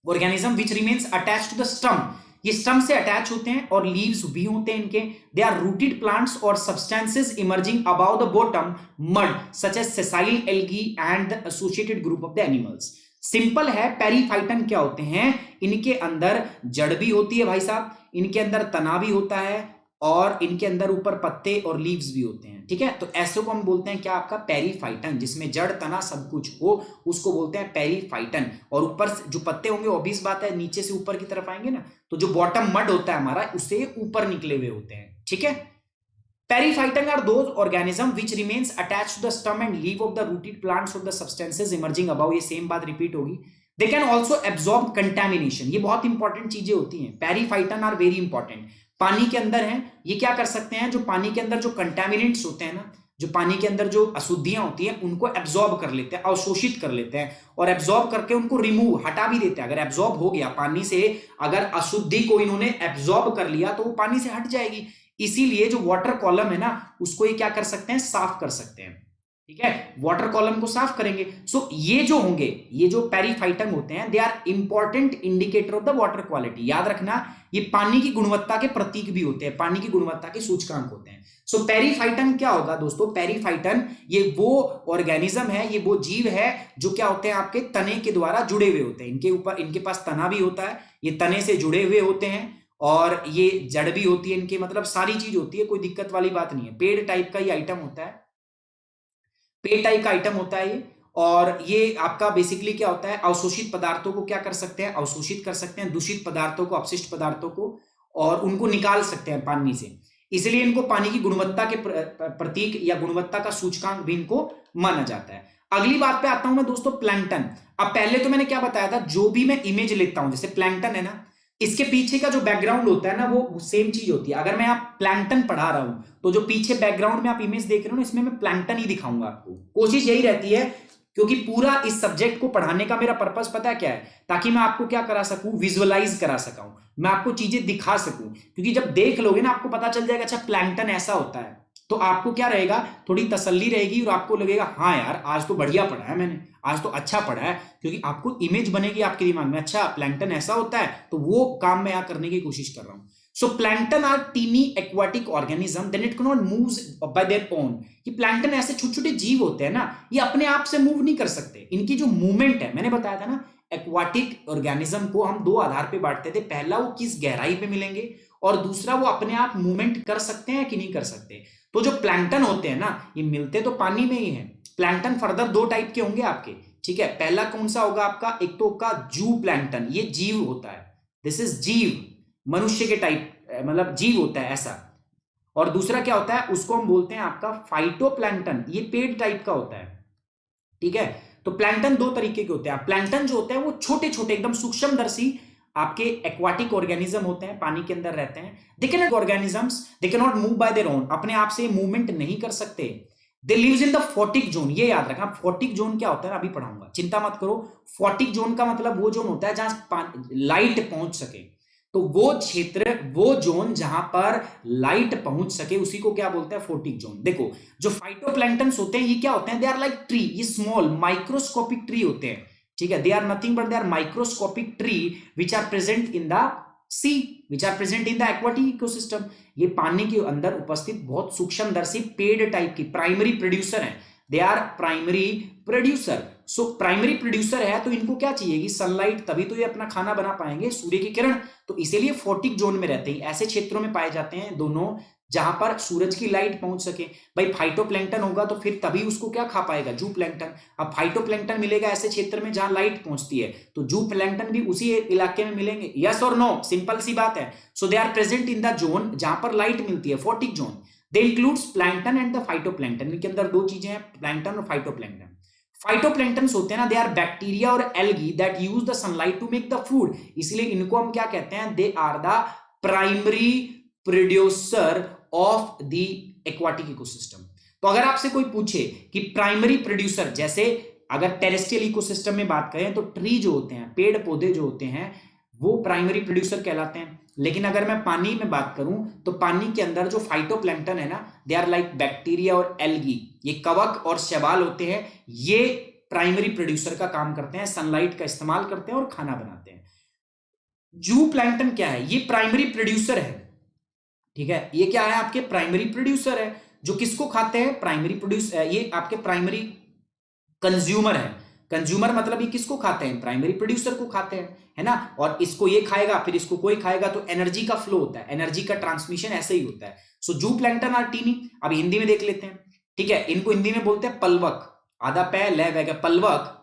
organism which remains attach to the stem. ये स्टम से अटैच होते हैं, और लीव्स भी होते हैं इनके। दे आर रूटेड प्लांट्स और substances emerging above the bottom mud such as sessile algae and the associated group of the animals. Simple है, पेरीफाइटन क्या होते हैं? इनके अंदर जड़ भी होती है भाई साहब, इनके अंदर तना भी होता है, और इनके अंदर ऊपर पत्ते और लीव्स भी होते हैं, ठीक है। तो ऐसे को हम बोलते हैं क्या? आपका पेरीफाइटन, जिसमें जड़ तना सब कुछ हो, उसको बोलते हैं पेरीफाइटन। और ऊपर जो पत्ते होंगे, ऑब्वियस बात है, नीचे से ऊपर की तरफ आएंगे ना, तो जो बॉटम मड होता है हमारा, उससे ऊपर निकले हुए होते हैं, ठीक है। Periphyton are those organism which remains attach to the stem and leave off the rooted plants of the substances emerging above. ये सेम बात रिपीट होगी। They can also absorb contamination. ये बहुत इंपॉर्टेंट चीजें होती हैं, पेरीफाइटन आर वेरी इंपॉर्टेंट। पानी के अंदर हैं, ये क्या कर सकते हैं? जो पानी के अंदर जो कंटेमिनेंट्स होते हैं ना, जो पानी के अंदर जो अशुद्धियां होती हैं, उनको एब्जॉर्ब कर लेते हैं, अवशोषित कर लेते हैं, और एब्जॉर्ब करके उनको रिमूव, हटा भी देते हैं। अगर एब्जॉर्ब हो गया पानी से, अगर अशुद्धि को इन्होंने एब्जॉर्ब कर लिया, तो वो पानी से हट जाएगी। इसीलिए जो वाटर कॉलम है ना, उसको ये क्या कर सकते हैं? साफ कर सकते हैं, ठीक है। वाटर कॉलम को साफ करेंगे। सो ये जो होंगे, ये जो पेरीफाइटन होते हैं, they are important indicator of the water quality. याद रखना, ये पानी की गुणवत्ता के प्रतीक भी होते हैं, पानी की गुणवत्ता के सूचकांक होते हैं। सो पेरीफाइटन क्या होगा दोस्तों? पेरीफाइटन ये वो ऑर्गेनिज्म है, ये वो जीव है जो क्या होते हैं? आपके तने के द्वारा जुड़े हुए होते हैं। इनके ऊपर, इनके पास तना भी होता है, ये तने से जुड़े हुए होते हैं, और ये जड़ भी होती है इनके, मतलब सारी चीज होती है, कोई दिक्कत वाली बात नहीं है। पेड़ टाइप का ये आइटम होता है, पेड़ टाइप का आइटम होता है ये। और ये आपका बेसिकली क्या होता है? अवशोषित पदार्थों को क्या कर सकते हैं? अवशोषित कर सकते हैं, दूषित पदार्थों को, अपशिष्ट पदार्थों को, और उनको निकाल सकते हैं पानी से। इसलिए इनको पानी की गुणवत्ता के प्रतीक या गुणवत्ता का सूचकांक भी इनको माना जाता है। अगली बात पे आता हूं मैं दोस्तों, प्लैंकटन। अब पहले तो मैंने क्या बताया था, जो भी मैं इमेज लेता हूं, जैसे प्लैंकटन है ना, इसके पीछे का जो बैकग्राउंड होता है ना वो सेम चीज होती है। अगर मैं आप प्लैंकटन पढ़ा रहा हूं तो जो पीछे बैकग्राउंड में आप इमेज देख रहे हो ना, इसमें मैं प्लैंकटन ही दिखाऊंगा आपको। कोशिश यही रहती है, क्योंकि पूरा इस सब्जेक्ट को पढ़ाने का मेरा पर्पस पता है क्या है, ताकि मैं आपको क्या करा सकूं, विजुअलाइज करा सकूं, मैं आपको चीजें दिखा सकूं। क्योंकि जब देख लोगे ना आपको पता चल जाएगा अच्छा प्लैंकटन ऐसा होता है, तो आपको क्या रहेगा, थोड़ी तसल्ली रहेगी और आपको लगेगा हाँ यार आज तो बढ़िया पढ़ा है मैंने, आज तो अच्छा पढ़ा है। क्योंकि आपको इमेज बनेगी आपके दिमाग में, अच्छा प्लैंकटन ऐसा होता है, तो वो काम मैं यहाँ करने की कोशिश कर रहा हूं। So plankton are tiny aquatic organism, then it can not move by their own. ये प्लैंकटन ऐसे छोटे छोटे जीव होते हैं ना, ये अपने आप से मूव नहीं कर सकते। इनकी जो मूवमेंट है, मैंने बताया था ना, एक्वाटिक ऑर्गेनिज्म को हम दो आधार पे बांटते थे। पहला वो किस गहराई पे मिलेंगे, और दूसरा वो अपने आप मूवमेंट कर सकते हैं कि नहीं कर सकते। तो जो प्लैंकटन होते हैं ना, ये मिलते तो पानी में ही है। प्लैंकटन फर्दर दो टाइप के होंगे आपके, ठीक है। पहला कौन सा होगा आपका, एक तो होगा जू प्लैंकटन, ये जीव होता है, दिस इज जीव, मनुष्य के टाइप, मतलब जीव होता है ऐसा। और दूसरा क्या होता है, उसको हम बोलते हैं आपका फाइटोप्लैंकटन, ये पेड़ टाइप का होता है, ठीक है। तो प्लैंकटन दो तरीके के होते हैं। प्लैंकटन जो होते हैं वो छोटे छोटे एकदम सूक्ष्मदर्शी आपके एक्वाटिक ऑर्गेनिज्म होते हैं, पानी के अंदर रहते हैं। They can not organisms, they can not move by their own, अपने आप से मूवमेंट नहीं कर सकते। They lives in the photic zone, ये याद रखना। फोटिक जोन क्या होता है अभी पढ़ाऊंगा, चिंता मत करो। फोटिक जोन का मतलब वो जोन होता है जहां लाइट पहुंच सके। तो वो क्षेत्र, वो जोन जहां पर लाइट पहुंच सके, उसी को क्या बोलते हैं, फोटिक जोन। देखो जो फाइटोप्लैंक्टन्स होते हैं ये क्या होते हैं, दे आर लाइक ट्री, ये स्मॉल माइक्रोस्कोपिक ट्री होते हैं, ठीक है। They are nothing but they are microscopic tree which are present in the sea, which are present in the aquatic ecosystem. ये पानी के अंदर उपस्थित बहुत सूक्ष्मदर्शी पेड़ टाइप की प्राइमरी प्रोड्यूसर हैं, they are primary producer. So primary producer है तो इनको क्या चाहिए, सनलाइट, तभी तो ये अपना खाना बना पाएंगे, सूर्य की किरण। तो इसीलिए फोटिक जोन में रहते हैं, ऐसे क्षेत्रों में पाए जाते हैं दोनों जहां पर सूरज की लाइट पहुंच सके। भाई फाइटोप्लैंक्टन होगा तो फिर तभी उसको क्या खा पाएगा, जू प्लैंक्टन। अब फाइटोप्लैंक्टन मिलेगा ऐसे क्षेत्र में जहां लाइट पहुंचती है, तो जू प्लैंक्टन भी उसी इलाके में मिलेंगे, यस और नो, सिंपल सी बात है। So they are present in the zone जहां पर लाइट मिलती है, photic zone. They includes plankton and the phytoplankton, इनके अंदर दो चीजें हैं, प्लैंक्टन और फाइटोप्लैंक्टन। फाइटोप्लैंक्टन्स होते हैं ना, दे आर बैक्टीरिया और algae that use the sunlight to make the food, इसलिए इनको हम क्या कहते हैं, they are the primary producer of the aquatic ecosystem. तो अगर आपसे कोई पूछे कि प्राइमरी प्रोड्यूसर, जैसे अगर टेरेस्ट्रियल इकोसिस्टम में बात करें तो ट्री जो होते हैं, पेड़ पौधे जो होते हैं, वो प्राइमरी प्रोड्यूसर कहलाते हैं। लेकिन अगर मैं पानी में बात करूं तो पानी के अंदर जो फाइटोप्लैंक्टन है ना, दे आर लाइक बैक्टीरिया और एल्गी, ये कवक और शैवाल होते हैं, ये प्राइमरी प्रोड्यूसर का काम करते हैं, सनलाइट का इस्तेमाल करते हैं और खाना बनाते हैं। जू प्लैंक्टन क्या है, ये प्राइमरी प्रोड्यूसर है, ठीक है। ये क्या है, आपके प्राइमरी प्रोड्यूसर है, जो किसको खाते हैं, प्राइमरी प्रोड्यूसर, ये आपके प्राइमरी कंज्यूमर है। कंज्यूमर मतलब ये किसको खाते हैं, प्राइमरी प्रोड्यूसर को खाते हैं, है ना। और इसको ये खाएगा, फिर इसको कोई खाएगा, तो एनर्जी का फ्लो होता है, एनर्जी का ट्रांसमिशन ऐसे ही होता है। सो जू प्लैंक्टन आर टीनी। अब हिंदी में देख लेते हैं, ठीक है। इनको हिंदी में बोलते हैं पलवक, आधा पै ले वैगा, पलवक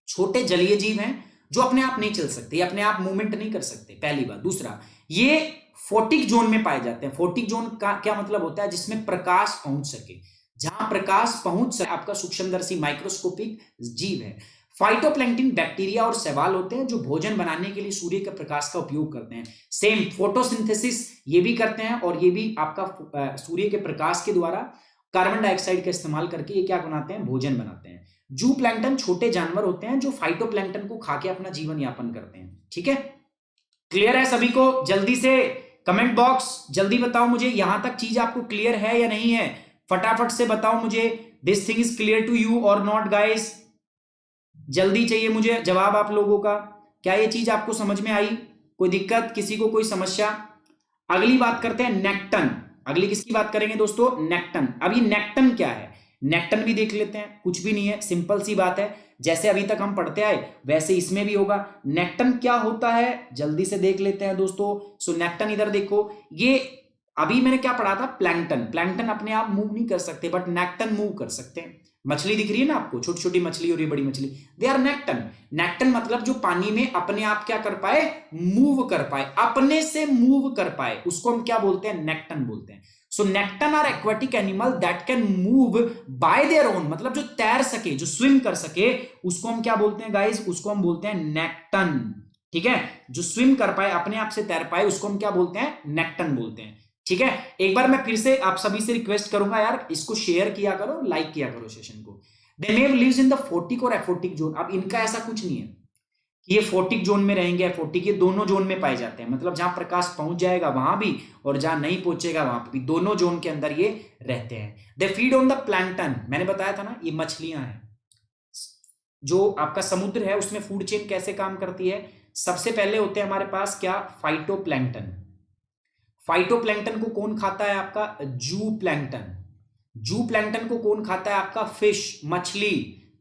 छोटे जलीय जीव हैं जो अपने आप नहीं चल सकते, अपने आप मूवमेंट नहीं कर सकते, पहली बात। दूसरा, ये फोटिक जोन में पाए जाते हैं। फोटिक जोन का क्या मतलब होता है, जिसमें प्रकाश पहुंच सके, जहां प्रकाश पहुंच सके, आपका सूक्ष्मदर्शी माइक्रोस्कोपिक जीव है। फाइटोप्लैंक्टन बैक्टीरिया और शैवाल होते हैं जो भोजन बनाने के लिए सूर्य के प्रकाश का उपयोग करते हैं। सेम फोटोसिंथेसिस ये भी करते हैं, और ये भी आपका सूर्य के प्रकाश के द्वारा कार्बन डाइऑक्साइड का इस्तेमाल करके ये क्या बनाते हैं, भोजन बनाते हैं। जू प्लैंक्टन छोटे जानवर होते हैं जो फाइटोप्लैंक्टन को खा के अपना जीवन यापन करते हैं, ठीक है। क्लियर है सभी को? जल्दी से कमेंट बॉक्स जल्दी बताओ मुझे, यहां तक चीज आपको क्लियर है या नहीं है, फटाफट से बताओ मुझे, this thing is clear to you और नॉट गाइस। जल्दी चाहिए मुझे जवाब आप लोगों का, क्या ये चीज आपको समझ में आई, कोई दिक्कत, किसी को कोई समस्या? अगली बात करते हैं नेक्टन। अगली किसकी बात करेंगे दोस्तों, नेक्टन। अब ये नेक्टन क्या है, नेक्टन भी देख लेते हैं। कुछ भी नहीं है, सिंपल सी बात है, जैसे अभी तक हम पढ़ते आए वैसे इसमें भी होगा। नेक्टन क्या होता है जल्दी से देख लेते हैं दोस्तों। सो नेक्टन इधर देखो, ये अभी मैंने क्या पढ़ा था, प्लैंक्टन। प्लैंक्टन अपने आप मूव नहीं कर सकते, बट नेक्टन मूव कर सकते हैं। मछली दिख रही है ना आपको, छोटी छोटी मछली और ये बड़ी मछली, दे आर नेक्टन। नेक्टन मतलब जो पानी में अपने आप क्या कर पाए, मूव कर पाए, अपने से मूव कर पाए, उसको हम क्या बोलते हैं, नेक्टन बोलते हैं। So nekton are aquatic animal that can move by their own, मतलब जो तैर सके, जो स्विम कर सके, उसको हम क्या बोलते हैं गाइस, उसको हम बोलते हैं नेक्टन, ठीक है, जो स्विम कर पाए, अपने आप से तैर पाए, उसको हम क्या बोलते हैं, नेक्टन बोलते हैं। ठीक है, एक बार मैं फिर से आप सभी से रिक्वेस्ट करूंगा यार, इसको शेयर किया करो, लाइक किया करो सेशन को। दे नेम लिव्स इन द फोर्टिक और एफोटिक जोन। अब इनका ऐसा कुछ नहीं है कि ये फोर्टिक जोन में रहेंगे, एफोटिक, ये दोनों जोन में पाए जाते हैं, मतलब जहां प्रकाश पहुंच जाएगा वहां भी और जहां नहीं पहुंचेगा वहां पर भी, दोनों जोन के अंदर ये रहते हैं। They feed on the plankton, मैंने बताया था ना, ये मछलियां हैं। जो आपका समुद्र है उसमें फूड चेन कैसे काम करती है, सबसे पहले होते हैं हमारे पास क्या, फाइटोप्लैंक्टन। फाइटोप्लैंक्टन को कौन खाता है, आपका जू प्लैंक्टन। जू प्लैंक्टन को कौन खाता है, आपका फिश, मछली।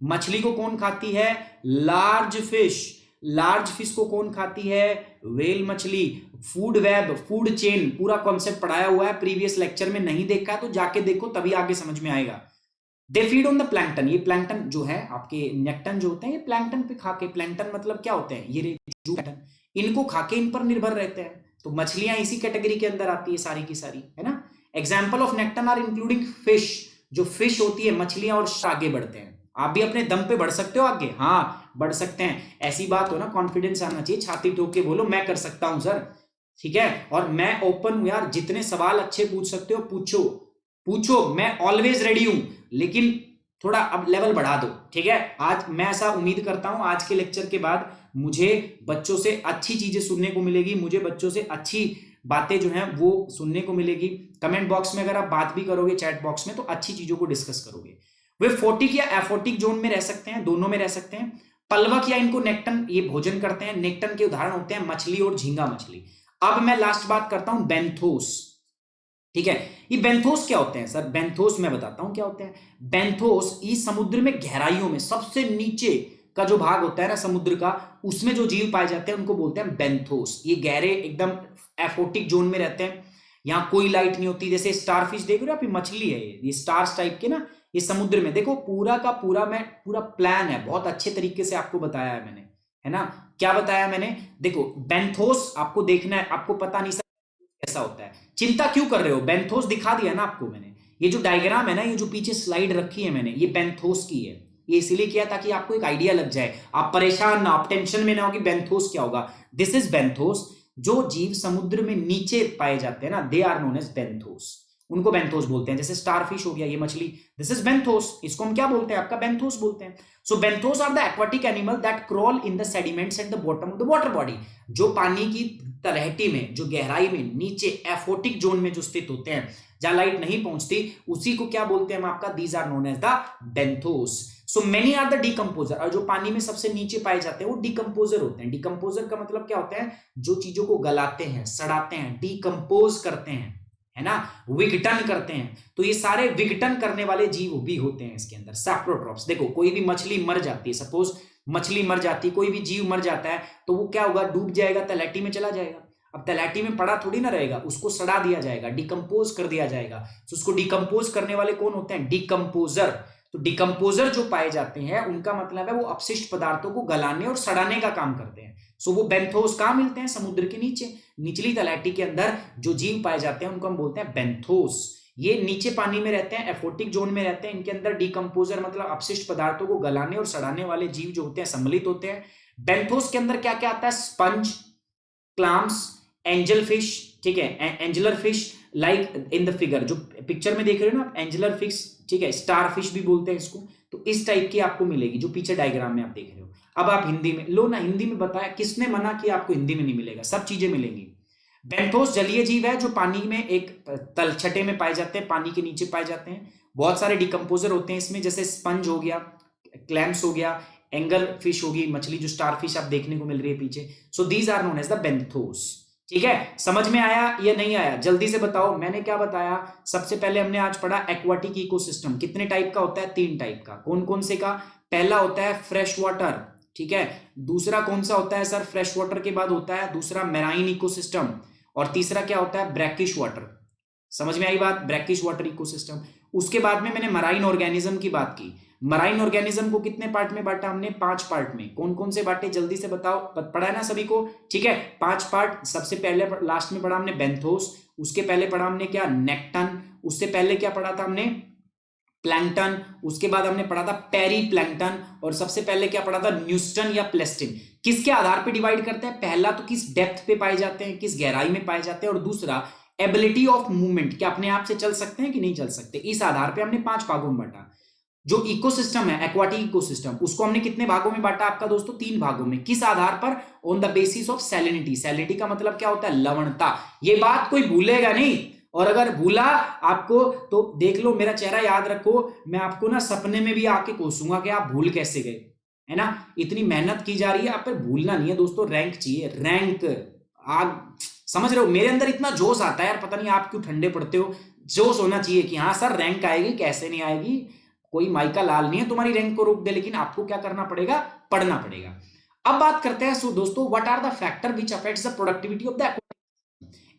मछली को कौन खाती है, लार्ज फिश। लार्ज फिश को कौन खाती है, वेल मछली। फूड वेब, फूड चेन, पूरा कॉन्सेप्ट पढ़ाया हुआ है, प्रीवियस लेक्चर में नहीं देखा तो जाके देखो, तभी आगे समझ में आएगा। They feed on the plankton, ये प्लैंकटन जो है आपके नेक्टन जो होते हैं, ये प्लैंकटन पे खा के, प्लैंकटन मतलब क्या होते हैं, ये जू प्लैंकटन, इनको खा के इन पर निर्भर रहते हैं। तो मछलियां इसी कैटेगरी के अंदर आती है सारी की सारी, है ना। Example of nekton are including fish, जो फिश होती है, मछलियां, और आगे बढ़ते हैं। आप भी अपने दम पे बढ़ सकते हो आगे, हाँ बढ़ सकते हैं, ऐसी बात हो ना, कॉन्फिडेंस आना चाहिए, छाती ठोक के बोलो मैं कर सकता हूं सर। ठीक है, और मैं ओपन हूं यार, जितने सवाल अच्छे पूछ सकते हो पूछो, पूछो, मैं ऑलवेज रेडी हूं, लेकिन थोड़ा अब लेवल बढ़ा दो। ठीक है, आज मैं ऐसा उम्मीद करता हूं, आज के लेक्चर के बाद मुझे बच्चों से अच्छी चीजें सुनने को मिलेगी, मुझे बच्चों से अच्छी बातें जो हैं वो सुनने को मिलेगी। कमेंट बॉक्स में अगर आप बात भी करोगे, चैट बॉक्स में, तो अच्छी चीजों को डिस्कस करोगे। वे फोर्टिक या एफोटिक जोन में रह सकते हैं, दोनों में रह सकते हैं। पलवक या इनको नेक्टन, ये भोजन करते हैं। नेक्टन के उदाहरण होते हैं मछली और झींगा मछली। अब मैं लास्ट बात करता हूं, बेंथोस। ठीक है, ये बेंथोस क्या होते हैं सर, बेंथोस मैं बताता हूं क्या होते हैं। बेंथोस इस समुद्र में गहराइयों में सबसे नीचे का जो भाग होता है ना समुद्र का, उसमें जो जीव पाए जाते हैं उनको बोलते हैं बेंथोस। ये गहरे एकदम एफोटिक जोन में रहते हैं, यहाँ कोई लाइट नहीं होती। जैसे स्टारफिश देख रहे हो आप, ये मछली है, ये स्टार्स टाइप के ना, ये समुद्र में देखो, पूरा का पूरा मैं पूरा प्लान है, बहुत अच्छे तरीके से आपको बताया है मैंने, है ना। क्या बताया मैंने, देखो बेंथोस आपको देखना है, आपको पता नहीं कैसा होता है, चिंता क्यों कर रहे हो, बेंथोस दिखा दिया ना आपको मैंने। ये जो डायग्राम है ना, ये जो पीछे स्लाइड रखी है मैंने, ये बेंथोस की है। ये इसीलिए किया ताकि आपको एक आइडिया लग जाए, आप परेशान ना, आप टेंशन में ना हो कि बेंथोस क्या होगा। This is benthos. जो जीव समुद्र में नीचे पाए जाते हैं ना, they are known as benthos, उनको बेंथोस बोलते हैं। जैसे स्टारफिश हो गया, ये मछली, दिस इज बेंथोस, इसको हम क्या बोलते हैं, आपका बेंथोस बोलते हैं। So benthos are the aquatic animal that crawl in the sediments at the bottom of the water body, जो पानी की तलहटी में, जो गहराई में नीचे एफोटिक जोन में जो स्थित होते हैं, जहां लाइट नहीं पहुंचती, उसी को क्या बोलते हैं हम आपका, these are known as the benthos. So many are the decomposer, और जो पानी में सबसे नीचे पाए जाते हैं वो डिकम्पोजर होते हैं। डिकम्पोजर का मतलब क्या होता है, जो चीजों को गलाते हैं, सड़ाते हैं, डिकम्पोज करते हैं, है ना, विघटन करते हैं। तो ये सारे विघटन करने वाले जीव भी होते हैं इसके अंदर, सैप्रोट्रॉप्स। देखो कोई भी मछली मर जाती है, सपोज मछली मर जाती है, कोई भी जीव मर जाता है, तो वो क्या होगा, डूब जाएगा, तलहटी में चला जाएगा। अब तलहटी में पड़ा थोड़ी ना रहेगा, उसको सड़ा दिया जाएगा, डिकम्पोज कर दिया जाएगा। तो उसको डिकम्पोज करने वाले कौन होते हैं, डिकम्पोजर। तो डिकम्पोजर जो पाए जाते हैं, उनका मतलब है वो अपशिष्ट पदार्थों को गलाने और सड़ाने का काम करते हैं। सो वो बेंथोस कहां मिलते हैं, समुद्र के नीचे, निचली तलहटी के अंदर जो जीव पाए जाते हैं उनको हम बोलते हैं बेंथोस। ये नीचे पानी में रहते हैं, एफोटिक जोन में रहते हैं, इनके अंदर डिकम्पोजर मतलब अपशिष्ट पदार्थों को गलाने और सड़ाने वाले जीव जो होते हैं सम्मिलित होते हैं। बेंथोस के अंदर क्या क्या आता है, स्पंज, क्लाम्स, एंजल फिश, ठीक है, angler fish, like in the figure, जो पिक्चर में देख रहे हो ना आप, एंजलर फिश, ठीक है, स्टार फिश भी बोलते हैं इसको। तो इस टाइप की आपको मिलेगी जो पीछे डायग्राम में आप देख रहे हो। अब आप हिंदी में लो ना, हिंदी में बताया, किसने मना किया आपको हिंदी में नहीं मिलेगा, सब चीजें मिलेंगी। बेंथोस जलीय जीव है जो पानी में एक तलछटे में पाए जाते हैं, पानी के नीचे पाए जाते हैं। बहुत सारे डिकम्पोजर होते हैं इसमें, जैसे स्पंज हो गया, क्लैम्स हो गया, एंगल फिश होगी, मछली जो स्टार फिश आप देखने को मिल रही है पीछे। So these are known as the benthos. ठीक है, समझ में आया या नहीं आया, जल्दी से बताओ। मैंने क्या बताया, सबसे पहले हमने आज पढ़ा एक्वाटिक इकोसिस्टम, कितने टाइप का होता है, 3 टाइप का। कौन कौन से का, पहला होता है फ्रेश वाटर, ठीक है, दूसरा कौन सा होता है सर, फ्रेश वाटर के बाद होता है दूसरा मैराइन इकोसिस्टम, और तीसरा क्या होता है, ब्रैकिश वाटर। समझ में आई बात, ब्रैकिश वाटर इकोसिस्टम। उसके बाद में मैंने मराइन ऑर्गेनिज्म की बात की। मराइन ऑर्गेनिज्म को कितने पार्ट में बांटा हमने, 5 पार्ट में। कौन कौन से बांटे, जल्दी से बताओ, पढ़ा है ना सभी को, ठीक है, 5 पार्ट। सबसे पहले लास्ट में पढ़ा हमने बेंथोस, उसके पहले पढ़ा हमने क्या, नेक्टन, उससे पहले क्या पढ़ा था हमने, प्लैंकटन, उसके बाद हमने पढ़ा था पेरी प्लैंकटन, और सबसे पहले क्या पढ़ा था, न्यूस्टन या प्लेस्टिन। किसके आधार पे डिवाइड करते हैं, पहला तो किस डेप्थ पे पाए जाते हैं, किस गहराई में पाए जाते हैं, और दूसरा एबिलिटी ऑफ मूवमेंट, क्या अपने आप से चल सकते हैं कि नहीं चल सकते। इस आधार पे हमने 5 भागों में बांटा। जो इकोसिस्टम है, एक्वाटिक इकोसिस्टम, उसको हमने कितने भागों में बांटा आपका दोस्तों, 3 भागों में। किस आधार पर, on the basis of salinity. Salinity का मतलब क्या होता है, लवणता। ये बात कोई भूलेगा नहीं, और अगर भूला आपको तो देख लो, मेरा चेहरा याद रखो, मैं आपको ना सपने में भी आके कोसूंगा कि आप भूल कैसे गए, है ना। इतनी मेहनत की जा रही है, आप पर भूलना नहीं है दोस्तों, रैंक चाहिए, रैंक। आप समझ रहे हो, मेरे अंदर इतना जोश आता है यार, पता नहीं आप क्यों ठंडे पड़ते हो। जोश होना चाहिए कि हाँ सर रैंक आएगी, कैसे नहीं आएगी, कोई माइका लाल नहीं है तुम्हारी रैंक को रोक दे, लेकिन आपको क्या करना पड़ेगा, पढ़ना पड़ेगा। अब बात करते हैं, सो दोस्तों, what are the factor which affects the productivity of the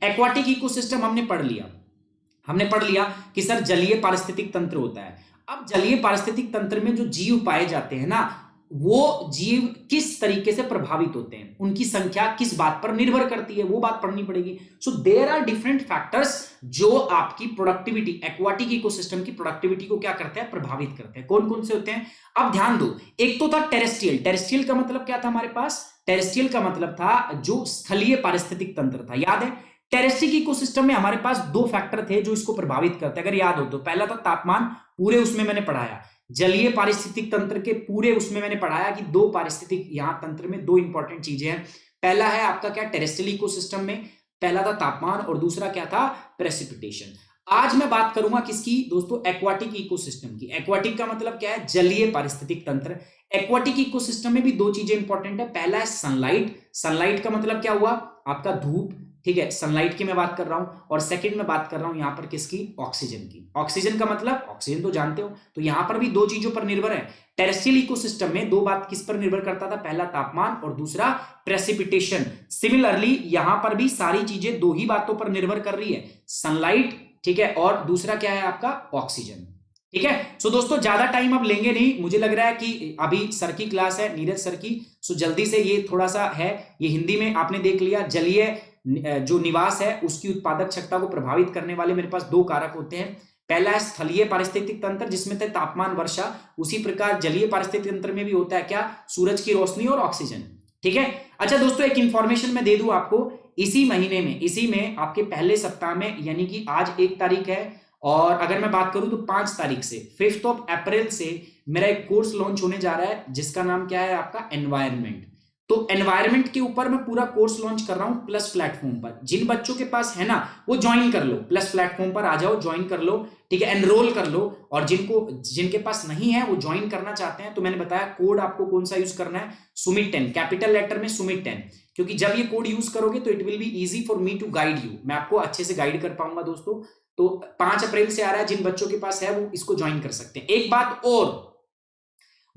aquatic ecosystem. हमने पढ़ लिया कि सर जलीय पारिस्थितिक तंत्र होता है। अब जलीय पारिस्थितिक तंत्र में जो जीव पाए जाते हैं ना, वो जीव किस तरीके से प्रभावित होते हैं, उनकी संख्या किस बात पर निर्भर करती है, वो बात पढ़नी पड़ेगी। So there are different factors जो आपकी प्रोडक्टिविटी, एक्वाटिक इकोसिस्टम की प्रोडक्टिविटी को क्या करते हैं, प्रभावित करते हैं। कौन कौन से होते हैं, अब ध्यान दो। एक तो था टेरेस्ट्रियल। टेरेस्ट्रियल का मतलब क्या था हमारे पास, टेरेस्ट्रियल का मतलब था जो स्थलीय पारिस्थितिक तंत्र था, याद है। टेरेस्ट्रिक इकोसिस्टम में हमारे पास 2 फैक्टर थे जो इसको प्रभावित करते हैं, अगर याद हो तो। पहला था तापमान, पूरे उसमें मैंने पढ़ाया। जलीय पारिस्थितिक तंत्र के पूरे उसमें मैंने पढ़ाया कि 2 पारिस्थितिक यहां तंत्र में 2 इंपॉर्टेंट चीजें हैं। पहला है आपका क्या, टेरेस्ट्रियल इकोसिस्टम में पहला था तापमान, और दूसरा क्या था, प्रेसिपिटेशन। आज मैं बात करूंगा किसकी दोस्तों, एक्वाटिक इकोसिस्टम की। एक्वाटिक का मतलब क्या है, जलीय पारिस्थितिक तंत्र। एक्वाटिक इकोसिस्टम में भी 2 चीजें इंपॉर्टेंट है। पहला है सनलाइट। सनलाइट का मतलब क्या हुआ, आपका धूप, ठीक है, सनलाइट की मैं बात कर रहा हूं। और सेकंड में बात कर रहा हूं यहां पर किसकी, ऑक्सीजन की। ऑक्सीजन का मतलब, ऑक्सीजन तो जानते हो, तो यहां पर भी 2 चीजों पर निर्भर है। टेरेस्ट्रियल इकोसिस्टम में 2 बात किस पर निर्भर करता था, पहला तापमान और दूसरा प्रेसिपिटेशन। सिमिलरली यहां पर भी सारी चीजें 2 ही बातों पर निर्भर कर रही है, सनलाइट, ठीक है, और दूसरा क्या है आपका, ऑक्सीजन। ठीक है, सो दोस्तों ज्यादा टाइम अब लेंगे नहीं, मुझे लग रहा है कि अभी सर की क्लास है, नीरज सर की, सो जल्दी से, ये थोड़ा सा है, ये हिंदी में आपने देख लिया। जलीय जो निवास है उसकी उत्पादक क्षमता को प्रभावित करने वाले मेरे पास 2 कारक होते हैं। पहला है स्थलीय पारिस्थितिक तंत्र, जिसमें थे तापमान, वर्षा। उसी प्रकार जलीय पारिस्थितिक तंत्र में भी होता है क्या, सूरज की रोशनी और ऑक्सीजन। ठीक है, अच्छा दोस्तों, एक इंफॉर्मेशन मैं दे दूं आपको, इसी में आपके पहले सप्ताह में, यानी कि आज 1 तारीख है, और अगर मैं बात करूं तो 5 तारीख से, 5 अप्रैल से मेरा एक कोर्स लॉन्च होने जा रहा है, जिसका नाम क्या है आपका, एनवायरनमेंट। तो एनवायरनमेंट के ऊपर मैं पूरा कोर्स लॉन्च कर रहा हूं प्लस प्लेटफॉर्म पर। जिन बच्चों के पास है ना, वो ज्वाइन कर लो, प्लस प्लेटफॉर्म पर आ जाओ, ज्वाइन कर लो, ठीक है, एनरोल कर लो। और जिनके पास नहीं है, वो ज्वाइन करना चाहते हैं, तो मैंने बताया कोड आपको कौन सा यूज करना है, सुमित 10, कैपिटल लेटर में सुमित 10, क्योंकि जब ये कोड यूज करोगे तो it will be easy for me to guide you, मैं आपको अच्छे से गाइड कर पाऊंगा दोस्तों। तो 5 अप्रैल से आ रहा है, जिन बच्चों के पास है वो इसको ज्वाइन कर सकते हैं। एक बात और,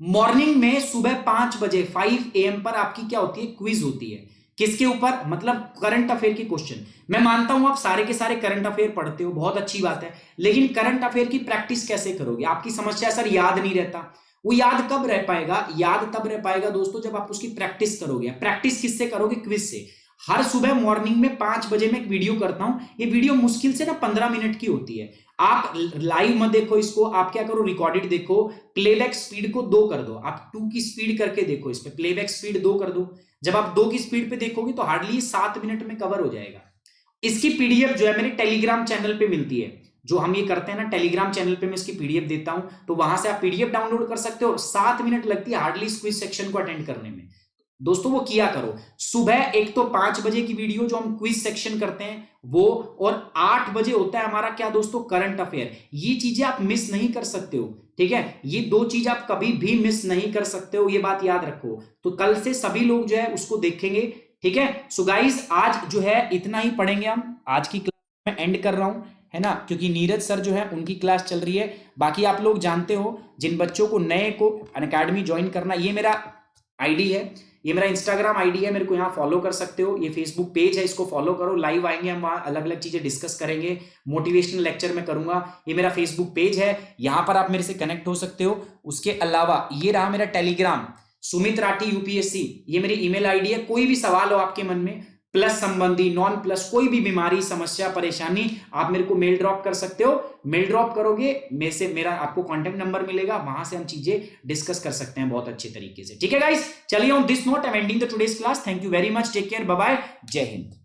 मॉर्निंग में सुबह 5 बजे 5 AM पर आपकी क्या होती है, क्विज होती है। किसके ऊपर, मतलब करंट अफेयर के क्वेश्चन। मैं मानता हूं आप सारे के सारे करंट अफेयर पढ़ते हो, बहुत अच्छी बात है, लेकिन करंट अफेयर की प्रैक्टिस कैसे करोगे। आपकी समस्या सर याद नहीं रहता, वो याद कब रह पाएगा, याद तब रह पाएगा दोस्तों जब आप उसकी प्रैक्टिस करोगे। प्रैक्टिस किससे करोगे, क्विज से। हर सुबह मॉर्निंग में 5 बजे मैं एक वीडियो करता हूं, ये वीडियो मुश्किल से ना 15 मिनट की होती है। आप लाइव मत देखो इसको, आप क्या करो, रिकॉर्डेड देखो। प्लेबैक स्पीड को 2 कर दो, आप 2 की स्पीड करके देखो, इस पे प्लेबैक स्पीड 2 कर दो। जब आप 2 की स्पीड पे देखोगे तो हार्डली 7 मिनट में कवर हो जाएगा। इसकी पीडीएफ जो है मेरे टेलीग्राम चैनल पे मिलती है, जो हम ये करते हैं ना, टेलीग्राम चैनल पे मैं इसकी पीडीएफ देता हूं, तो वहां से आप पीडीएफ डाउनलोड कर सकते हो। 7 मिनट लगती है हार्डली क्विज सेक्शन को अटेंड करने में। दोस्तों वो किया करो, सुबह एक तो 5 बजे की वीडियो जो हम क्विज सेक्शन करते हैं वो, और 8 बजे होता है हमारा क्या दोस्तों, करंट अफेयर। ये चीजें आप मिस नहीं कर सकते हो, ठीक है, ये 2 चीज आप कभी भी मिस नहीं कर सकते हो, ये बात याद रखो। तो कल से सभी लोग जो है उसको देखेंगे, ठीक है। सो गाइस आज जो है इतना ही पढ़ेंगे हम, आज की क्लास में एंड कर रहा हूं, है ना, क्योंकि नीरज सर जो है उनकी क्लास चल रही है। बाकी आप लोग जानते हो, जिन बच्चों को नए को अनअकैडमी ज्वाइन करना, ये मेरा आईडी है, ये मेरा इंस्टाग्राम आईडी है, मेरे को यहाँ फॉलो कर सकते हो। ये फेसबुक पेज है, इसको फॉलो करो, लाइव आएंगे हम, वहाँ अलग अलग चीजें डिस्कस करेंगे, मोटिवेशनल लेक्चर में करूंगा। ये मेरा फेसबुक पेज है, यहाँ पर आप मेरे से कनेक्ट हो सकते हो। उसके अलावा ये रहा मेरा टेलीग्राम, सुमित राठी यूपीएससी, ये मेरी ईमेल आईडी है। कोई भी सवाल हो आपके मन में प्लस संबंधी, नॉन प्लस, कोई भी बीमारी, समस्या, परेशानी, आप मेरे को मेल ड्रॉप कर सकते हो। मेल ड्रॉप करोगे, मेरा आपको कॉन्टेक्ट नंबर मिलेगा, वहां से हम चीजें डिस्कस कर सकते हैं बहुत अच्छे तरीके से। ठीक है गाइस, चलिए on this note I am ending the today's class. Thank you very much, take care, bye bye, जय हिंद।